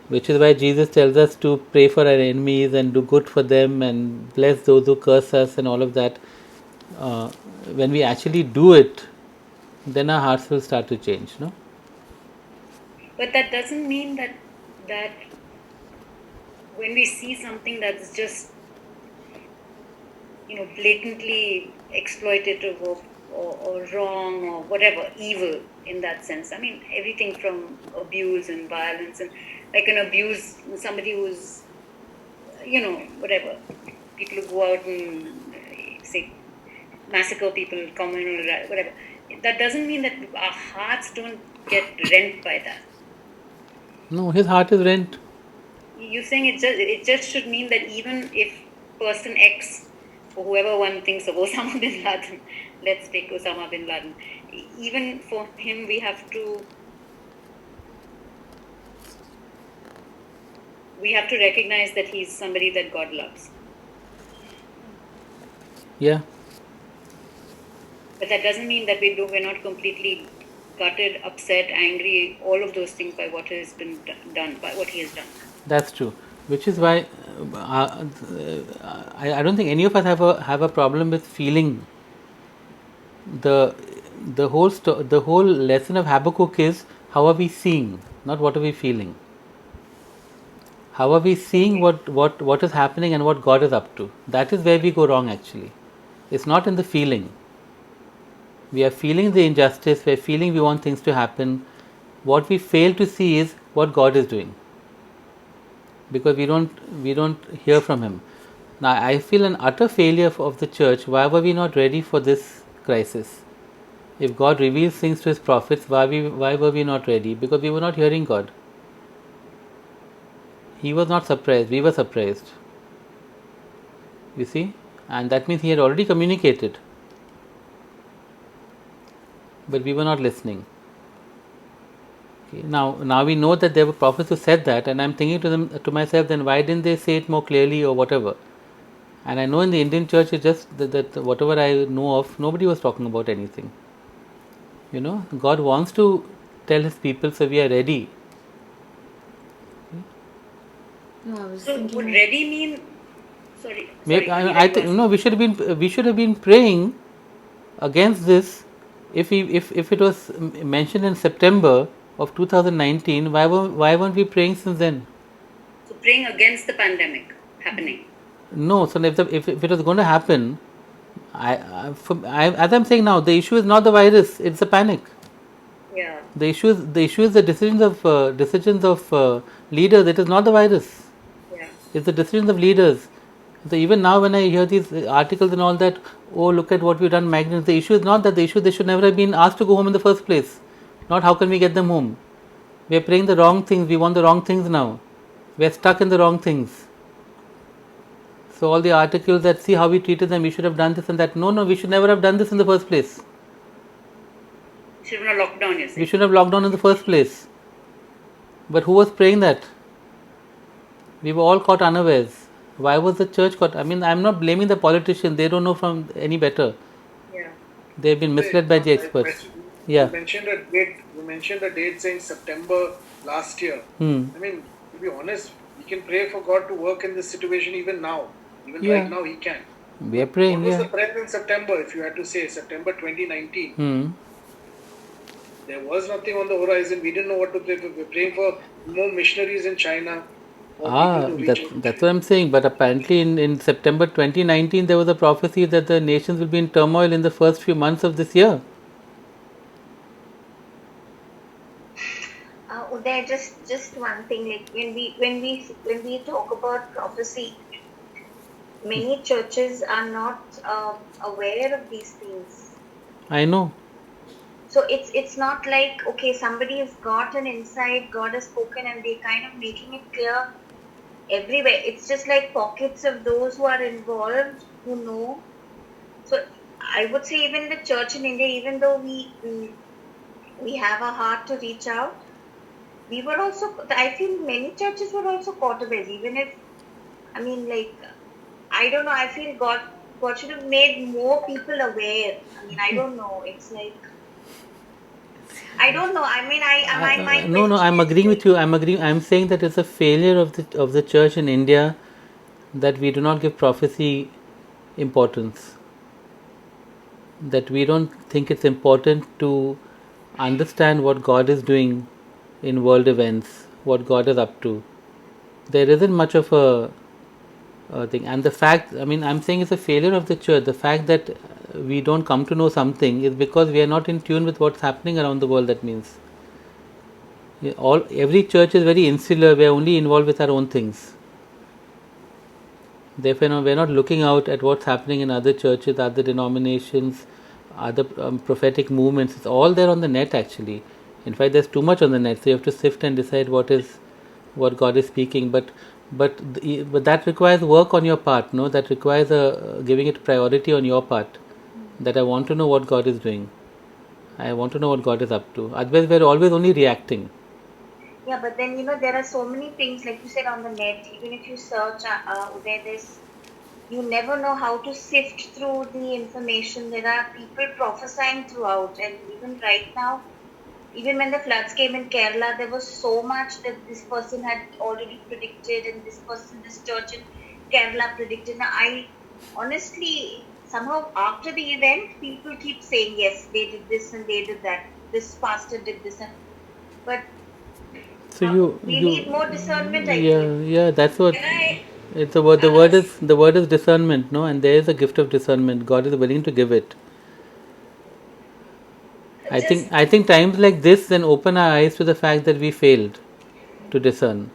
which is why Jesus tells us to pray for our enemies and do good for them and bless those who curse us and all of that. When we actually do it, then our hearts will start to change, no? But that doesn't mean that when we see something that's just blatantly exploitative or wrong or whatever, evil in that sense. I mean, everything from abuse and violence, and like an abuse, somebody who's whatever, people who go out and say massacre people, communal, whatever. That doesn't mean that our hearts don't get rent by that. No, his heart is rent. You're saying it just should mean that even if person X, or whoever one thinks of, Osama bin Laden, let's take Osama bin Laden, even for him we have to recognize that he's somebody that God loves. Yeah. But that doesn't mean that we're not completely gutted, upset, angry, all of those things by what has been done, by what he has done. That's true. Which is why I don't think any of us have a problem with feeling. The whole lesson of Habakkuk is how are we seeing, not what are we feeling. How are we seeing what is happening and what God is up to? That is where we go wrong actually. It's not in the feeling. We are feeling the injustice, we are feeling we want things to happen. What we fail to see is what God is doing. Because we don't hear from Him. Now I feel an utter failure of the church. Why were we not ready for this crisis? If God reveals things to His prophets, why were we not ready? Because we were not hearing God. He was not surprised, we were surprised. You see? And that means He had already communicated. But we were not listening. Okay. Now we know that there were prophets who said that, and I'm thinking to myself, then why didn't they say it more clearly or whatever? And I know in the Indian church, it's just that whatever I know of, nobody was talking about anything. You know, God wants to tell His people, so we are ready. No, I was So thinking. would ready mean? Sorry. Maybe, sorry, I think we should have been praying against this. If it was mentioned in September of 2019, why weren't we praying since then? So praying against the pandemic happening. No, so if it was going to happen, as I'm saying now, the issue is not the virus; it's the panic. Yeah. The issue is the decisions of leaders. It is not the virus. Yeah. It's the decisions of leaders. So even now, when I hear these articles and all that, oh look at what we've done, migrants. The issue is not that. The issue they should never have been asked to go home in the first place. Not how can we get them home. We are praying the wrong things. We want the wrong things now. We are stuck in the wrong things. So all the articles that see how we treated them, we should have done this and that. No, we should never have done this in the first place. Should have not locked down, you We say. should have locked down in the first place. But who was praying that? We were all caught unawares. Why was the church caught? I mean, I'm not blaming the politicians. They don't know from any better. Yeah. They've been misled by the experts. Yeah. You mentioned a date saying September last year. I mean, to be honest, we can pray for God to work in this situation even now. Even Yeah. right now, He can. We are praying. What was Yeah. the prayer in September, if you had to say, September 2019? There was nothing on the horizon. We didn't know what to pray for. We were praying for more missionaries in China. That's what I'm saying. But apparently, in September 2019, there was a prophecy that the nations will be in turmoil in the first few months of this year. Uday, just one thing. Like when we talk about prophecy, many churches are not aware of these things. I know. So it's not like, okay, somebody has got an insight, God has spoken, and they're kind of making it clear everywhere. It's just like pockets of those who are involved who know. So I would say even the church in India, even though we have a heart to reach out, we were also, I feel many churches were also caught away. Even if, I mean, like, I don't know, I feel God should have made more people aware. I mean, I don't know. It's like, I don't know. I mean, No, I'm agreeing with you. I'm saying that it's a failure of the church in India that we do not give prophecy importance. That we don't think it's important to understand what God is doing in world events, what God is up to. There isn't much of a thing. And the fact, I mean, I'm saying it's a failure of the church. The fact that we don't come to know something is because we are not in tune with what's happening around the world. That means every church is very insular. We are only involved with our own things. Therefore, we're not looking out at what's happening in other churches, other denominations, other prophetic movements. It's all there on the net actually. In fact, there's too much on the net, so you have to sift and decide what God is speaking. But that requires work on your part. No, that requires giving it priority on your part. That I want to know what God is doing. I want to know what God is up to. Otherwise, we're always only reacting. Yeah, but then there are so many things, like you said, on the net. Even if you search, you never know how to sift through the information. There are people prophesying throughout, and even right now, even when the floods came in Kerala, there was so much that this person had already predicted, and this church in Kerala predicted. Now, I honestly, somehow after the event, people keep saying, yes, they did this and they did that. This pastor did this, but So we need more discernment, I yeah, think. yeah, that's what Can I it's the word. The word is discernment, no, and there is a gift of discernment. God is willing to give it. I think times like this then open our eyes to the fact that we failed to discern.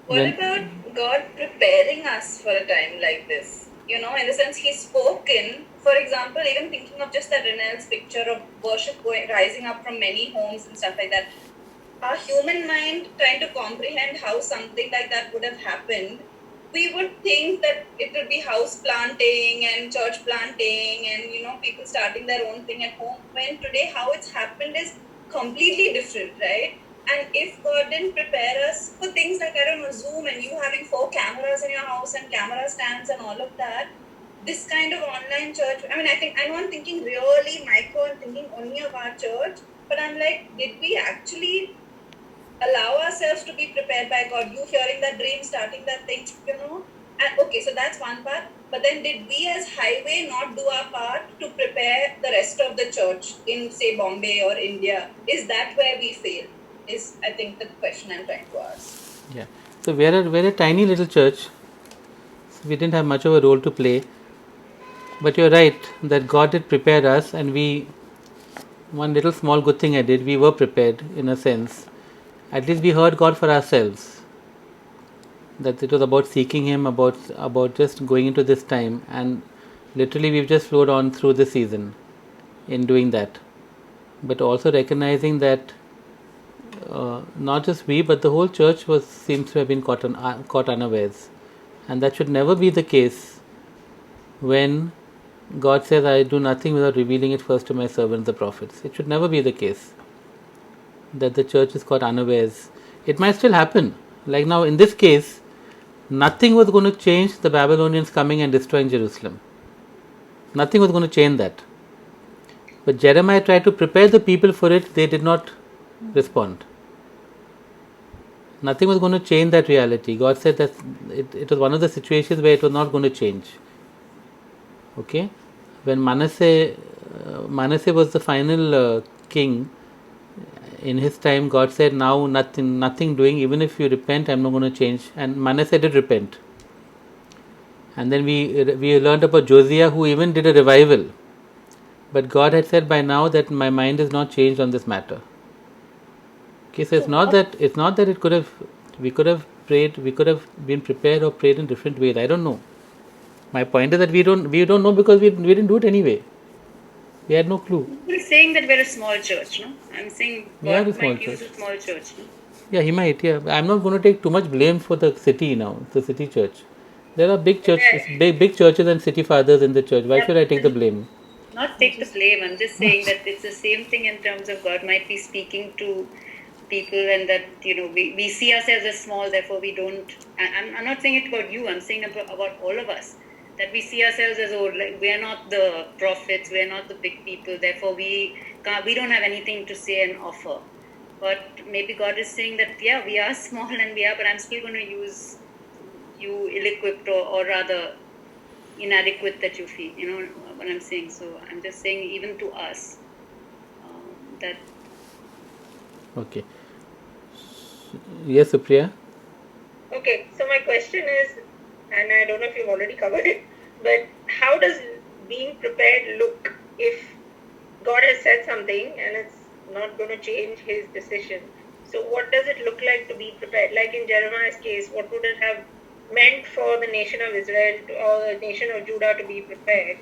What about God preparing us for a time like this? You know, in the sense He's spoken. For example, even thinking of just that Renel's picture of worship rising up from many homes and stuff like that. Our human mind trying to comprehend how something like that would have happened, we would think that it would be house planting and church planting and, you know, people starting their own thing at home. When today how it's happened is completely different, right? And if God didn't prepare us for things like, I don't know, Zoom and you having 4 cameras in your house and camera stands and all of that, this kind of online church, I mean, I know I'm thinking really micro and thinking only of our church, but I'm like, did we actually allow ourselves to be prepared by God? You hearing that dream, starting that thing, you know? And okay, so that's one part. But then did we as Highway not do our part to prepare the rest of the church in, say, Bombay or India? Is that where we fail? Is, I think, the question I'm trying to ask. Yeah. So we're a tiny little church. So we didn't have much of a role to play. But you're right that God did prepare us, and one little small good thing I did, we were prepared in a sense. At least we heard God for ourselves. That it was about seeking Him, about just going into this time, and literally we've just flowed on through the season in doing that. But also recognizing that not just we, but the whole church seems to have been caught unawares, and that should never be the case when God says, "I do nothing without revealing it first to my servants, the prophets." It should never be the case that the church is caught unawares. It might still happen. Like now, in this case, nothing was going to change the Babylonians coming and destroying Jerusalem. Nothing was going to change that. But Jeremiah tried to prepare the people for it. They did not respond. Nothing was going to change that reality. God said that it was one of the situations where it was not going to change. Okay? When Manasseh was the final king, in his time, God said, now nothing doing, even if you repent, I'm not going to change. And Manasseh did repent. And then we learned about Josiah, who even did a revival. But God had said by now that my mind is not changed on this matter. Okay, so it's not that we could have prayed, we could have been prepared or prayed in different ways. I don't know. My point is that we don't know because we didn't do it anyway. We had no clue. You're saying that we're a small church, no? I'm saying God might use a small church, no? Yeah, He might. Yeah, I'm not going to take too much blame for the city now, the city church. There are big churches, big churches and city fathers in the church. Why should I take the blame? Not take the blame. I'm just saying that it's the same thing in terms of God might be speaking to people, and that, you know, we see ourselves as small, therefore we don't. I'm not saying it about you. I'm saying about all of us. That we see ourselves as, like, we are not the prophets, we are not the big people, therefore we don't have anything to say and offer. But maybe God is saying that, yeah, we are small but I'm still going to use you ill-equipped or rather inadequate that you feel, you know what I'm saying. So I'm just saying, even to us, that. Okay. Yes, Supriya? Okay, so my question is, and I don't know if you've already covered it, but how does being prepared look if God has said something and it's not going to change His decision? So what does it look like to be prepared? Like in Jeremiah's case, what would it have meant for the nation of Israel or the nation of Judah to be prepared?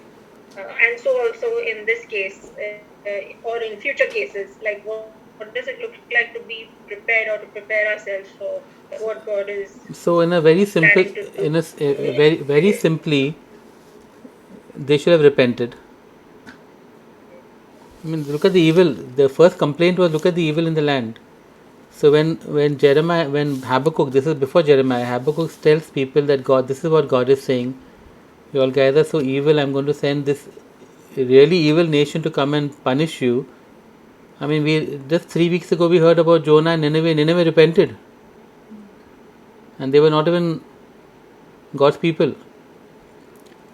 And so also in this case, or in future cases, like what does it look like to be prepared or to prepare ourselves for what God is? So in a very simple, very simply, they should have repented. I mean, look at the evil. The first complaint was, look at the evil in the land. So when Habakkuk, this is before Jeremiah, Habakkuk tells people that this is what God is saying. You all guys are so evil, I'm going to send this really evil nation to come and punish you. I mean, we just 3 weeks ago we heard about Jonah and Nineveh. Nineveh repented. And they were not even God's people.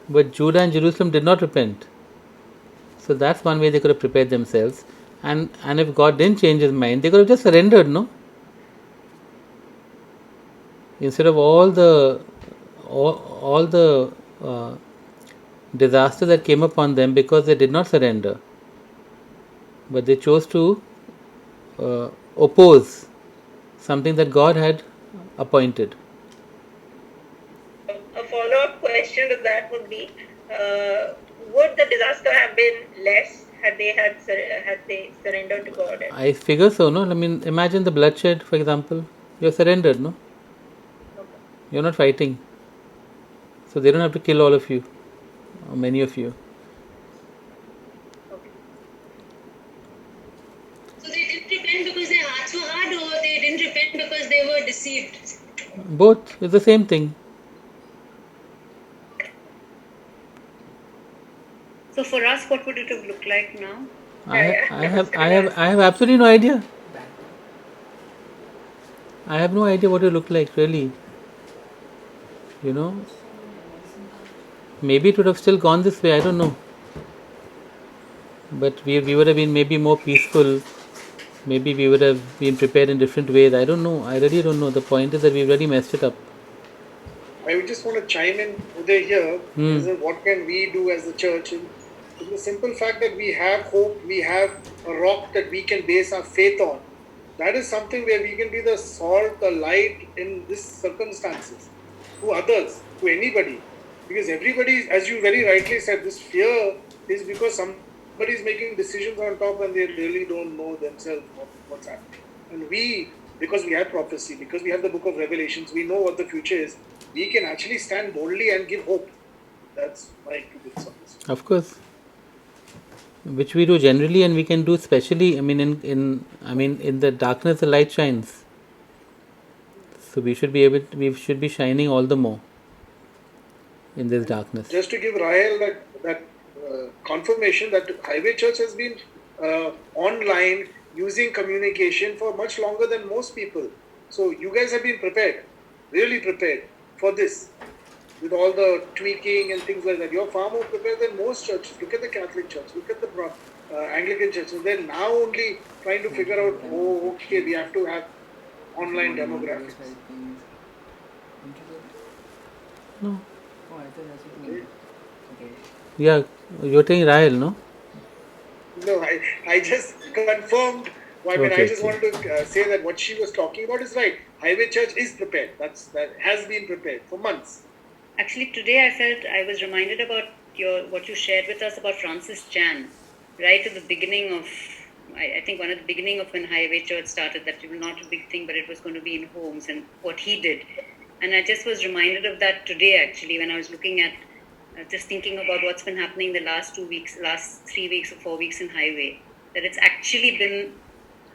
But Judah and Jerusalem did not repent. So that's one way they could have prepared themselves. And if God didn't change His mind, they could have just surrendered, no? instead of all the disaster that came upon them because they did not surrender, but they chose to oppose something that God had appointed. A follow-up question to that would be, would the disaster have been less had they surrendered to God? I figure so, no? I mean, imagine the bloodshed, for example. You're surrendered, no? Okay. You're not fighting. So they don't have to kill all of you, or many of you. Okay. So they didn't repent because their hearts were hard, or they didn't repent because they were deceived? Both is the same thing. So for us, what would it have looked like now? I have absolutely no idea. I have no idea what it looked like, really. You know, maybe it would have still gone this way. I don't know. But we would have been maybe more peaceful. Maybe we would have been prepared in different ways. I don't know. I really don't know. The point is that we've really messed it up. I just want to chime in over here. Is that what can we do as the church? It's the simple fact that we have hope, we have a rock that we can base our faith on. That is something where we can be the salt, the light in these circumstances to others, to anybody. Because everybody, as you very rightly said, this fear is because somebody is making decisions on top and they really don't know themselves what's happening. And we, because we have prophecy, because we have the book of Revelations, we know what the future is. We can actually stand boldly and give hope. That's my 2 bits on this. Of course. Which we do generally, and we can do especially. I mean, in the darkness, the light shines. So we should be shining all the more in this darkness. Just to give Rahel that confirmation that Highway Church has been online using communication for much longer than most people. So you guys have been prepared, really prepared for this. With all the tweaking and things like that, you're far more prepared than most churches. Look at the Catholic Church, look at the Anglican churches. They're now only trying to figure out, we have to have online demographics. No. Yeah, you're telling Rahel, no? No, I just confirmed. I just want to say that what she was talking about is right. Highway Church is prepared. That has been prepared for months. Actually, today I was reminded about what you shared with us about Francis Chan, right at the beginning of, I think one at the beginning of when Highway Church started, that it was not a big thing, but it was going to be in homes and what he did. And I just was reminded of that today, actually, when I was looking at, just thinking about what's been happening the last 3 weeks or 4 weeks in Highway, that it's actually been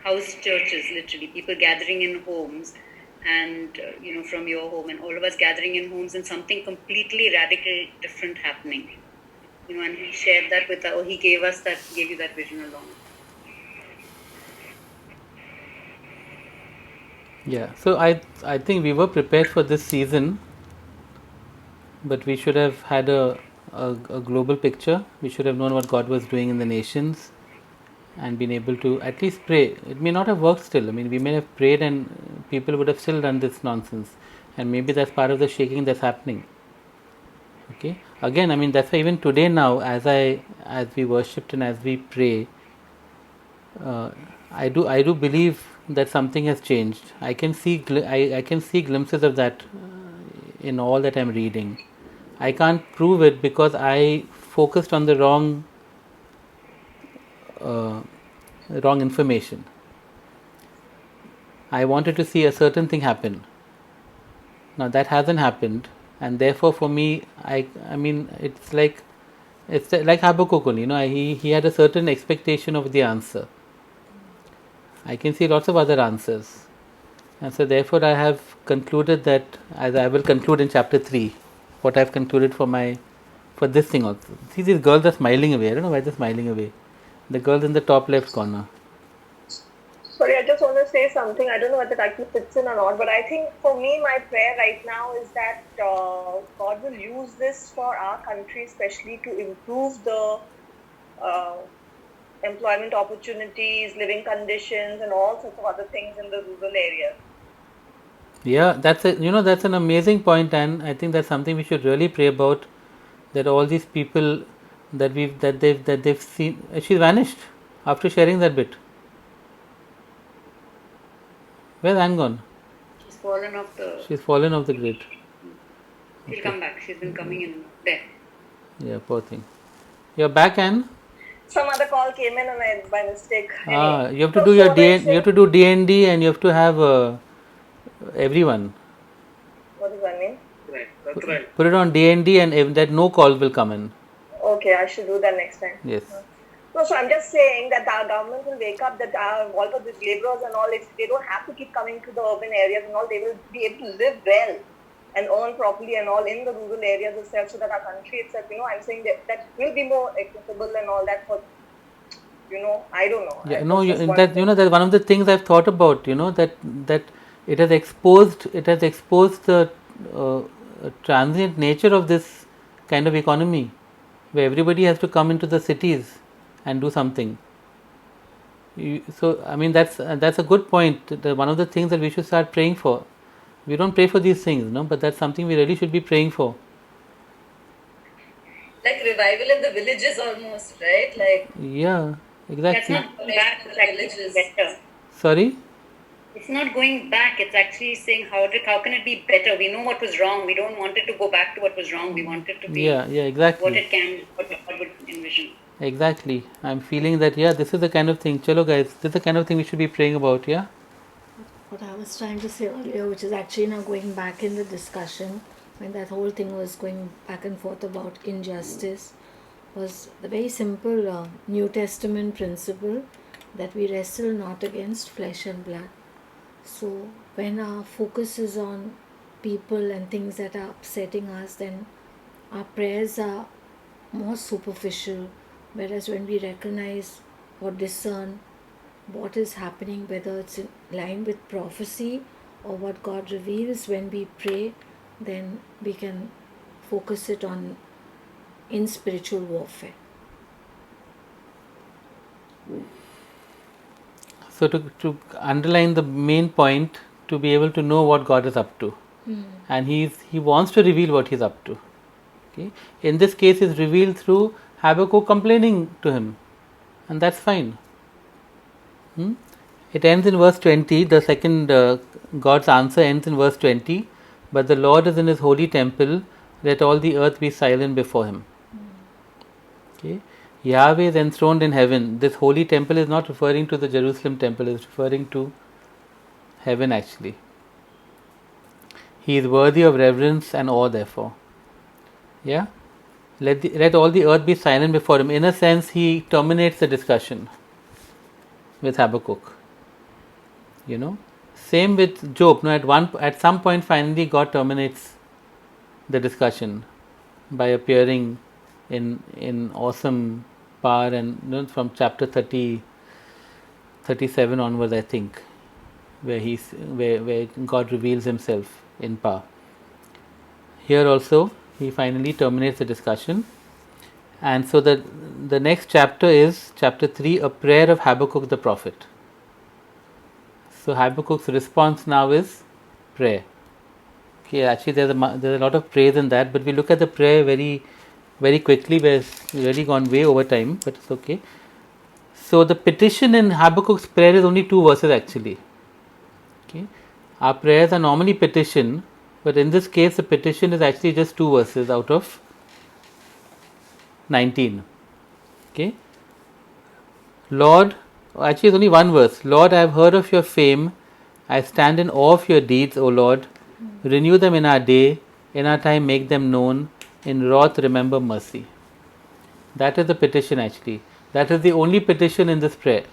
house churches, literally, people gathering in homes and, from your home, and all of us gathering in homes, and something completely radical different happening. And he shared that he gave you that vision along. Yeah, so I think we were prepared for this season, but we should have had a global picture. We should have known what God was doing in the nations and been able to at least pray. It may not have worked still. I mean, we may have prayed and people would have still done this nonsense, and maybe that's part of the shaking that's happening. Okay, again, I mean, that's why even today now, as we worshipped and as we pray, I do believe that something has changed. I can see glimpses of that in all that I'm reading. I can't prove it because I focused on the wrong information. I wanted to see a certain thing happen. Now that hasn't happened, and therefore for me, I mean, it's like Habakkuk only. He had a certain expectation of the answer. I can see lots of other answers, and so therefore I have concluded that, as I will conclude in chapter 3, what I have concluded for this thing also. See, these girls are smiling away. I don't know why they're smiling away. The girls in the top left corner. Sorry, I just want to say something. I don't know whether that actually fits in or not, but I think for me, my prayer right now is that God will use this for our country, especially to improve the employment opportunities, living conditions, and all sorts of other things in the rural area. Yeah, that's an amazing point, and I think that's something we should really pray about. That all these people that they've seen, she's vanished after sharing that bit. Where's Anne gone? She's fallen off the. She's fallen off the grid. She'll come back. She's been coming in there. Yeah, poor thing. You're back, Anne. Some other call came in and I by mistake. You have to do your you have to do DND, and you have to have everyone. What does that mean? Right, that's right. Put it on DND, and that no call will come in. Okay, I should do that next time. Yes. No, so I'm just saying that our government will wake up, that all of these laborers and all, if they don't have to keep coming to the urban areas and all, they will be able to live well and earn properly and all in the rural areas itself, so that our country itself, I'm saying that will be more accessible and all that for, I don't know. Yeah, that's one of the things I've thought about. That it has exposed the transient nature of this kind of economy, where everybody has to come into the cities and do something. So I mean that's a good point. One of the things that we should start praying for. We don't pray for these things, but that's something we really should be praying for. Like revival in the villages almost, right? Like yeah, That's exactly. not going back. It's actually better. Sorry. It's not going back. It's actually saying how can it be better? We know what was wrong. We don't want it to go back to what was wrong. We want it to be Yeah, exactly. what God would envision. Exactly. I'm feeling that, this is the kind of thing. Chalo guys, this is the kind of thing we should be praying about, yeah? What I was trying to say earlier, which is actually now going back in the discussion, when that whole thing was going back and forth about injustice, was the very simple New Testament principle that we wrestle not against flesh and blood. So when our focus is on people and things that are upsetting us, then our prayers are more superficial. Whereas when we recognize or discern what is happening, whether it's in line with prophecy or what God reveals when we pray, then we can focus it on in spiritual warfare. So to underline the main point, to be able to know what God is up to. And he wants to reveal what he's up to. Okay. In this case, it's revealed through Habakkuk complaining to him. And that's fine. It ends in verse 20. The second God's answer ends in verse 20. But the Lord is in his holy temple. Let all the earth be silent before him. Okay. Yahweh is enthroned in heaven. This holy temple is not referring to the Jerusalem temple. It's referring to heaven actually. He is worthy of reverence and awe therefore. Yeah. Let all the earth be silent before him. In a sense, he terminates the discussion with Habakkuk. Same with Job. At some point, finally, God terminates the discussion by appearing in awesome power, and from chapter 37 onwards, I think, where God reveals himself in power. Here also, he finally terminates the discussion. And so the next chapter is chapter 3, a prayer of Habakkuk the prophet. So Habakkuk's response now is prayer. Okay, actually there's a lot of praise in that, but we look at the prayer very, very quickly. We've really gone way over time, but it's okay. So the petition in Habakkuk's prayer is only 2 verses actually. Okay, our prayers are normally petition, but in this case the petition is actually just 2 verses out of 19. Okay. Lord, actually it's only 1 verse. Lord, I have heard of your fame. I stand in awe of your deeds, O Lord. Renew them in our day. In our time make them known. In wrath remember mercy. That is the petition actually. That is the only petition in this prayer.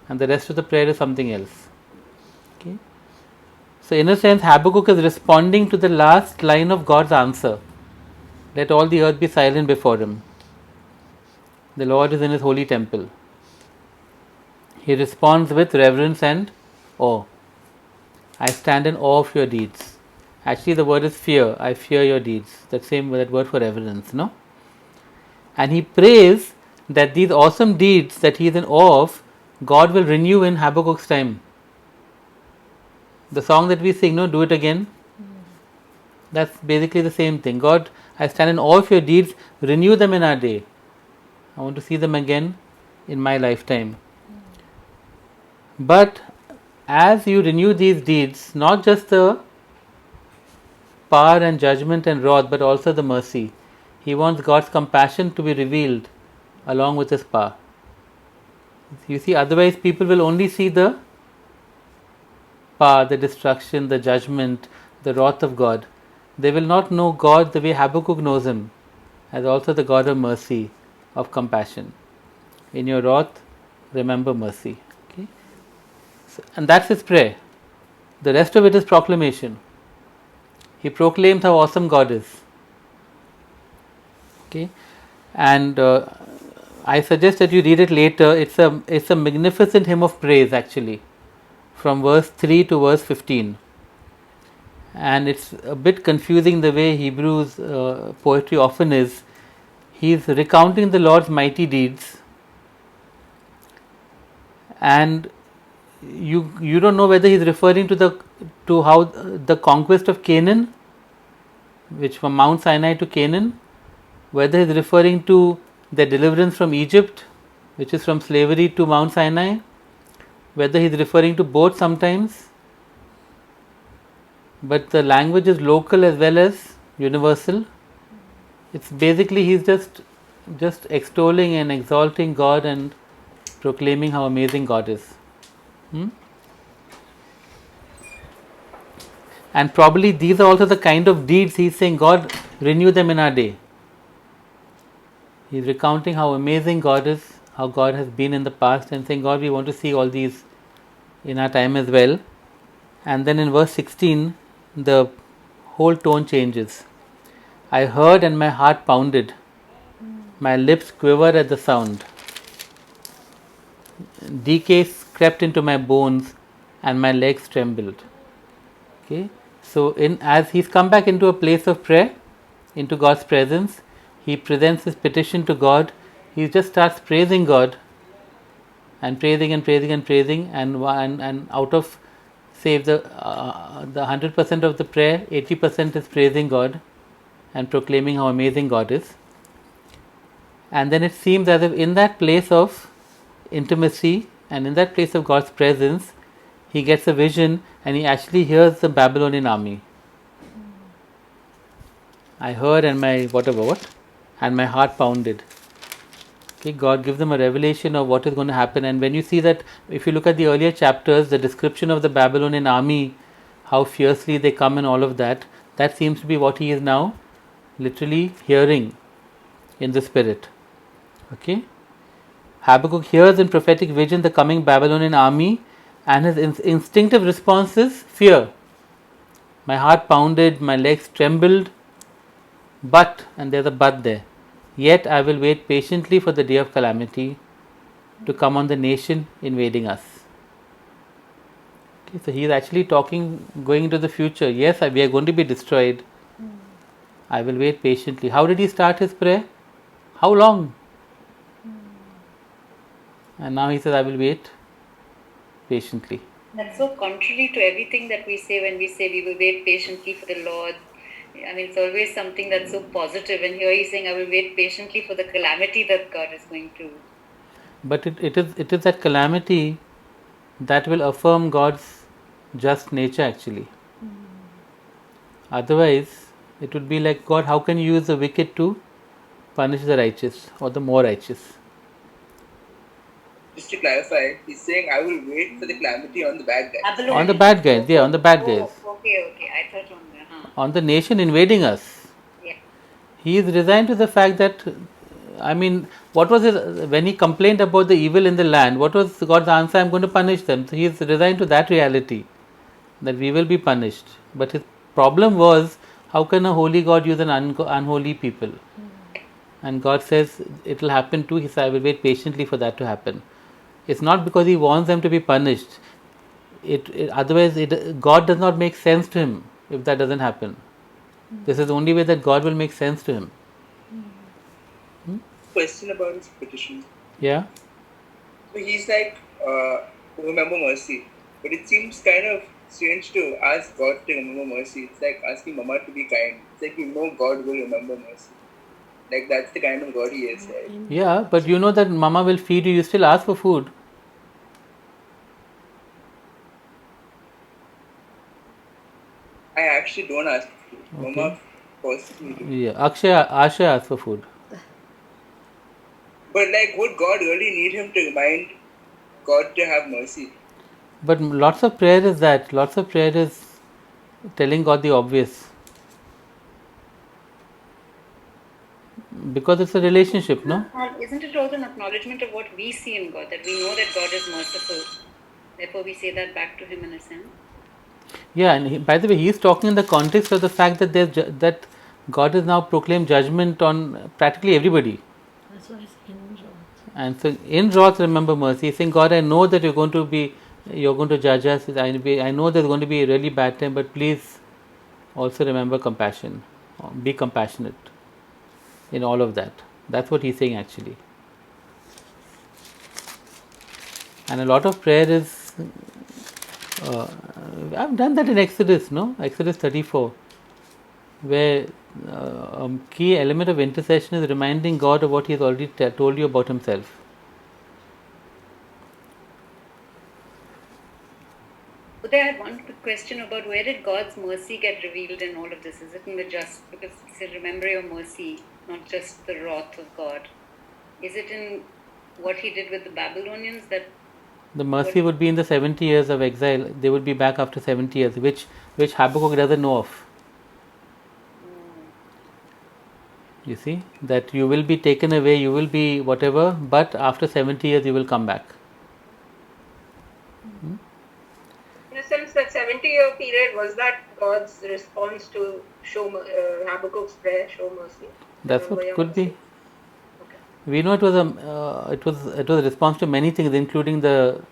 And the rest of the prayer is something else. Okay. So in a sense, Habakkuk is responding to the last line of God's answer. Let all the earth be silent before him. The Lord is in his holy temple. He responds with reverence and awe. I stand in awe of your deeds. Actually the word is fear. I fear your deeds. That word for reverence, no? And he prays that these awesome deeds that he is in awe of, God will renew in Habakkuk's time. The song that we sing, no, do it again. That's basically the same thing. God, I stand in awe of your deeds, renew them in our day. I want to see them again in my lifetime. But as you renew these deeds, not just the power and judgment and wrath, but also the mercy. He wants God's compassion to be revealed along with His power. You see, otherwise people will only see the power, the destruction, the judgment, the wrath of God. They will not know God the way Habakkuk knows Him, as also the God of mercy, of compassion. In your wrath, remember mercy. Okay? So, and that's his prayer. The rest of it is proclamation. He proclaims how awesome God is. Okay, and I suggest that you read it later. It's a magnificent hymn of praise, actually, from verse 3 to verse 15. And it's a bit confusing the way Hebrews poetry often is. He's recounting the Lord's mighty deeds, and you don't know whether he's referring to how the conquest of Canaan, which from Mount Sinai to Canaan, whether he's referring to the deliverance from Egypt, which is from slavery to Mount Sinai, whether he's referring to both sometimes. But the language is local as well as universal. It's basically he's just extolling and exalting God and proclaiming how amazing God is. And probably these are also the kind of deeds he's saying, God, renew them in our day. He's recounting how amazing God is, how God has been in the past, and saying, God, we want to see all these in our time as well. And then in verse 16, the whole tone changes. I heard and my heart pounded. My lips quivered at the sound. Decay crept into my bones and my legs trembled. Okay, so as he's come back into a place of prayer, into God's presence, he presents his petition to God. He just starts praising God, and praising and praising and praising, and out of, say, the 100% of the prayer, 80% is praising God and proclaiming how amazing God is. And then it seems as if in that place of intimacy and in that place of God's presence, he gets a vision and he actually hears the Babylonian army. I heard and my heart pounded. Okay, God gives them a revelation of what is going to happen. And when you see that, if you look at the earlier chapters, the description of the Babylonian army, how fiercely they come and all of that, that seems to be what he is now literally hearing in the spirit. Okay, Habakkuk hears in prophetic vision the coming Babylonian army, and his instinctive response is fear. My heart pounded, my legs trembled, but, and there's a but there, yet I will wait patiently for the day of calamity to come on the nation invading us. Okay, so he is actually going into the future. Yes, we are going to be destroyed. I will wait patiently. How did he start his prayer? How long? And now he says, I will wait patiently. That's so contrary to everything that we say when we say we will wait patiently for the Lord. I mean, it's always something that's so positive, and here he's saying, I will wait patiently for the calamity that God is going to. But it is that calamity that will affirm God's just nature, actually. Otherwise, it would be like, God, how can you use the wicked to punish the righteous or the more righteous? Just to clarify, he's saying, I will wait for the calamity on the bad guys. On the bad guys, yeah, on the bad guys. Okay, I thought on the... On the nation invading us. Yeah. He is resigned to the fact that, I mean, what was it, when he complained about the evil in the land, what was God's answer? I'm going to punish them. So he is resigned to that reality, that we will be punished. But his problem was, how can a holy God use an unholy people? And God says, it will happen too. He said, I will wait patiently for that to happen. It's not because he wants them to be punished. Otherwise, God does not make sense to him if that doesn't happen. This is the only way that God will make sense to him. Question about his petition. Yeah. So he's like, remember mercy. But it seems kind of strange to ask God to remember mercy. It's like asking Mama to be kind. It's like you know God will remember mercy. Like that's the kind of God He is, right? Yeah, but you know that Mama will feed you. You still ask for food. I actually don't ask for food. Mama forces me to. Yeah, Akshay asks for food. But like, would God really need him to remind God to have mercy? But lots of prayer is that. Lots of prayer is telling God the obvious. Because it's a relationship, no? Isn't it also an acknowledgement of what we see in God, that we know that God is merciful? Therefore, we say that back to Him in a sense. Yeah, and by the way, he is talking in the context of the fact that that God has now proclaimed judgment on practically everybody. That's why it's in wrath. And so in wrath, remember mercy. He's saying, God, I know that you're going to judge us. I know there's going to be a really bad time, but please also remember compassion. Be compassionate in all of that. That's what he's saying actually. And a lot of prayer is, I've done that in Exodus, no? Exodus 34, where a key element of intercession is reminding God of what He has already told you about Himself. But I had one quick question about where did God's mercy get revealed in all of this? Is it in the just, because He said, remember your mercy, not just the wrath of God. Is it in what He did with the Babylonians that the mercy would be in the 70 years of exile. They would be back after 70 years, which Habakkuk doesn't know of. You see, that you will be taken away, you will be whatever, but after 70 years you will come back. In a sense, that 70-year period, was that God's response to show Habakkuk's prayer, show mercy? That's what could be. We know it was a response to many things, including the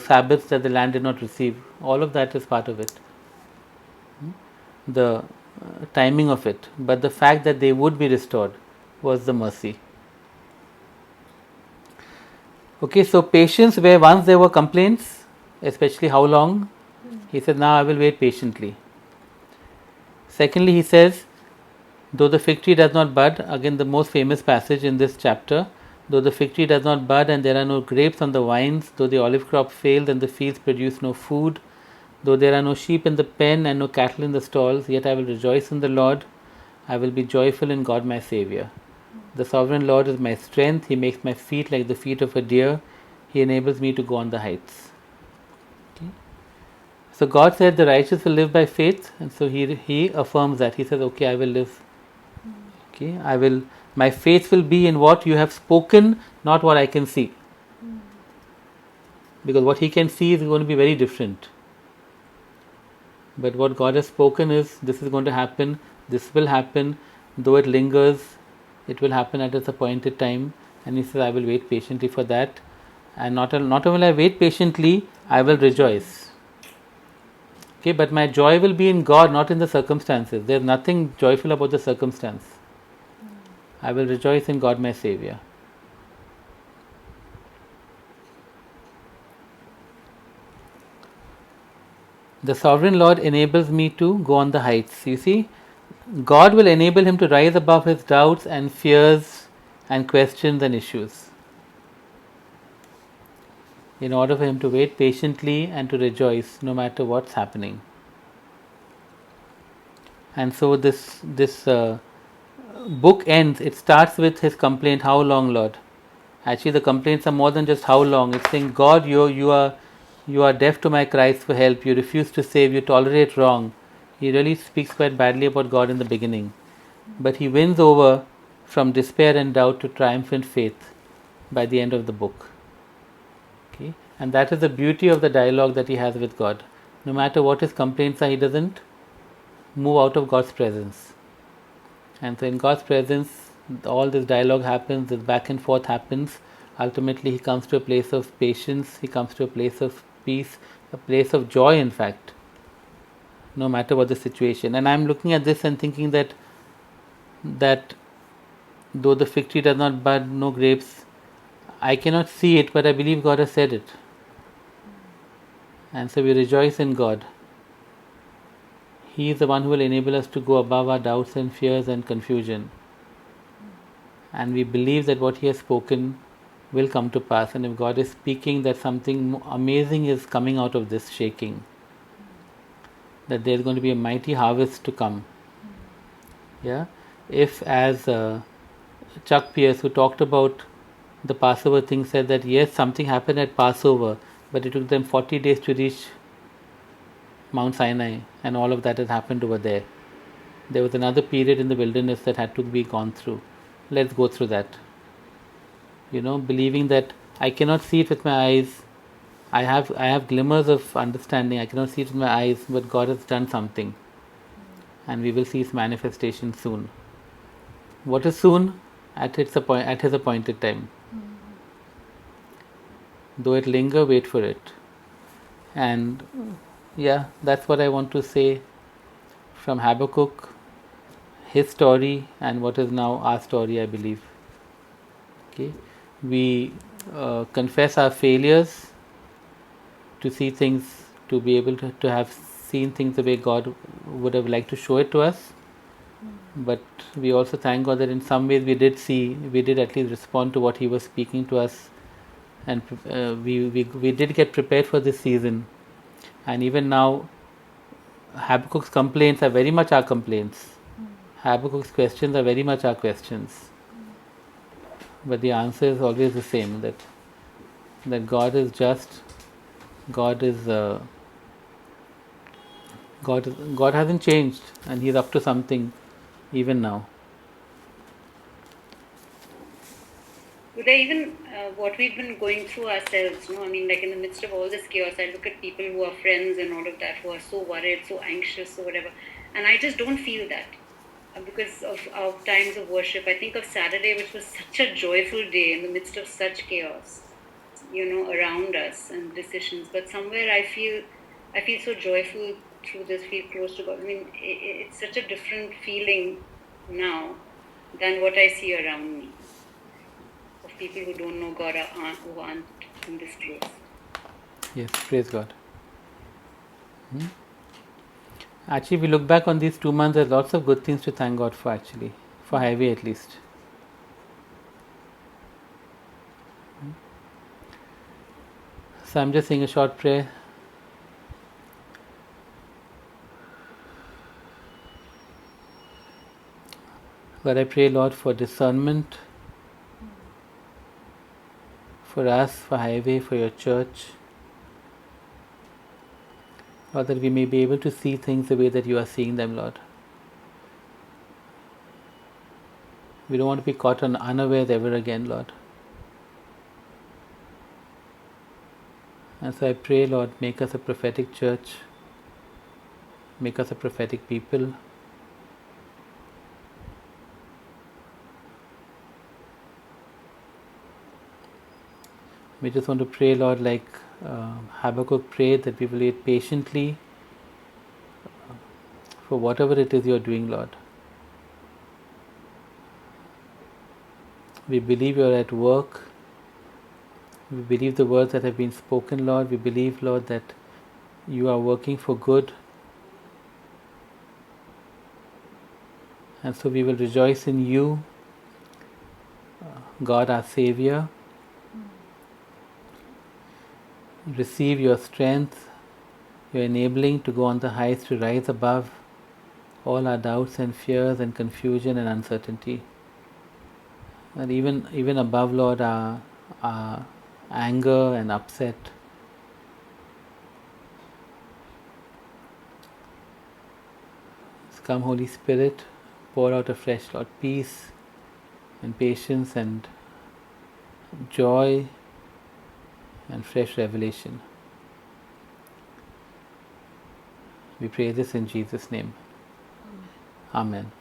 Sabbaths that the land did not receive. All of that is part of it. The timing of it, but the fact that they would be restored was the mercy. Okay, so patience, where once there were complaints, especially how long, he said, now I will wait patiently. Secondly, he says, though the fig tree does not bud, again the most famous passage in this chapter, though the fig tree does not bud and there are no grapes on the vines, though the olive crop fails and the fields produce no food, though there are no sheep in the pen and no cattle in the stalls, yet I will rejoice in the Lord. I will be joyful in God my Saviour. The sovereign Lord is my strength. He makes my feet like the feet of a deer. He enables me to go on the heights. Okay. So God said the righteous will live by faith, and so he affirms that. He says, okay, I will live. Okay, my faith will be in what you have spoken, not what I can see. Because what he can see is going to be very different. But what God has spoken is, this is going to happen, this will happen, though it lingers, it will happen at its appointed time. And he says, I will wait patiently for that. And not only will I wait patiently, I will rejoice. Okay, but my joy will be in God, not in the circumstances. There is nothing joyful about the circumstance. I will rejoice in God my Saviour. The sovereign Lord enables me to go on the heights. You see, God will enable him to rise above his doubts and fears and questions and issues, in order for him to wait patiently and to rejoice no matter what's happening. And so this book ends, it starts with his complaint, how long, Lord? Actually, the complaints are more than just how long. It's saying, God, you are deaf to my cries for help. You refuse to save. You tolerate wrong. He really speaks quite badly about God in the beginning. But he wins over from despair and doubt to triumphant faith by the end of the book. Okay? And that is the beauty of the dialogue that he has with God. No matter what his complaints are, he doesn't move out of God's presence. And so in God's presence, all this dialogue happens, this back and forth happens. Ultimately, he comes to a place of patience, he comes to a place of peace, a place of joy, in fact, no matter what the situation. And I'm looking at this and thinking that though the fig tree does not bud, no grapes, I cannot see it, but I believe God has said it. And so we rejoice in God He is the one who will enable us to go above our doubts and fears and confusion. And we believe that what He has spoken will come to pass. And if God is speaking, that something amazing is coming out of this shaking. That there is going to be a mighty harvest to come. Yeah? If, as Chuck Pierce, who talked about the Passover thing, said that yes, something happened at Passover, but it took them 40 days to reach Mount Sinai, and all of that had happened over there. There was another period in the wilderness that had to be gone through. Let's go through that. Believing that I cannot see it with my eyes. I have glimmers of understanding. I cannot see it with my eyes, but God has done something, and we will see His manifestation soon. What is soon? At His appointed time. Though it linger, wait for it. And yeah, that's what I want to say from Habakkuk, his story, and what is now our story, I believe. Okay, we confess our failures to see things, to be able to have seen things the way God would have liked to show it to us. But we also thank God that in some ways we did at least respond to what He was speaking to us, and we did get prepared for this season. And even now, Habakkuk's complaints are very much our complaints. Habakkuk's questions are very much our questions. But the answer is always the same, that God is just, God hasn't changed, and He's up to something even now. Uday, even what we've been going through ourselves, I mean, like in the midst of all this chaos, I look at people who are friends and all of that, who are so worried, so anxious, or whatever, and I just don't feel that because of our times of worship. I think of Saturday, which was such a joyful day in the midst of such chaos, around us and decisions. But somewhere I feel so joyful through this, feel close to God. I mean, it's such a different feeling now than what I see around me. Of people who don't know God who aren't in this place. Yes, praise God. Actually, we look back on these 2 months, there's lots of good things to thank God for, actually, for Highway at least. So I'm just saying a short prayer. Lord, I pray, Lord, for discernment for us, for Highway, for your church. Lord, that we may be able to see things the way that you are seeing them, Lord. We don't want to be caught unawares ever again, Lord. And so I pray, Lord, make us a prophetic church. Make us a prophetic people. We just want to pray, Lord, like Habakkuk prayed, that we will wait patiently for whatever it is you are doing, Lord. We believe you are at work. We believe the words that have been spoken, Lord. We believe, Lord, that you are working for good. And so we will rejoice in you, God our Savior. Receive your strength, your enabling to go on the heights, to rise above all our doubts and fears and confusion and uncertainty. And even above, Lord, our anger and upset. Come, Holy Spirit, pour out afresh, Lord, peace and patience and joy and fresh revelation. We pray this in Jesus' name. Amen.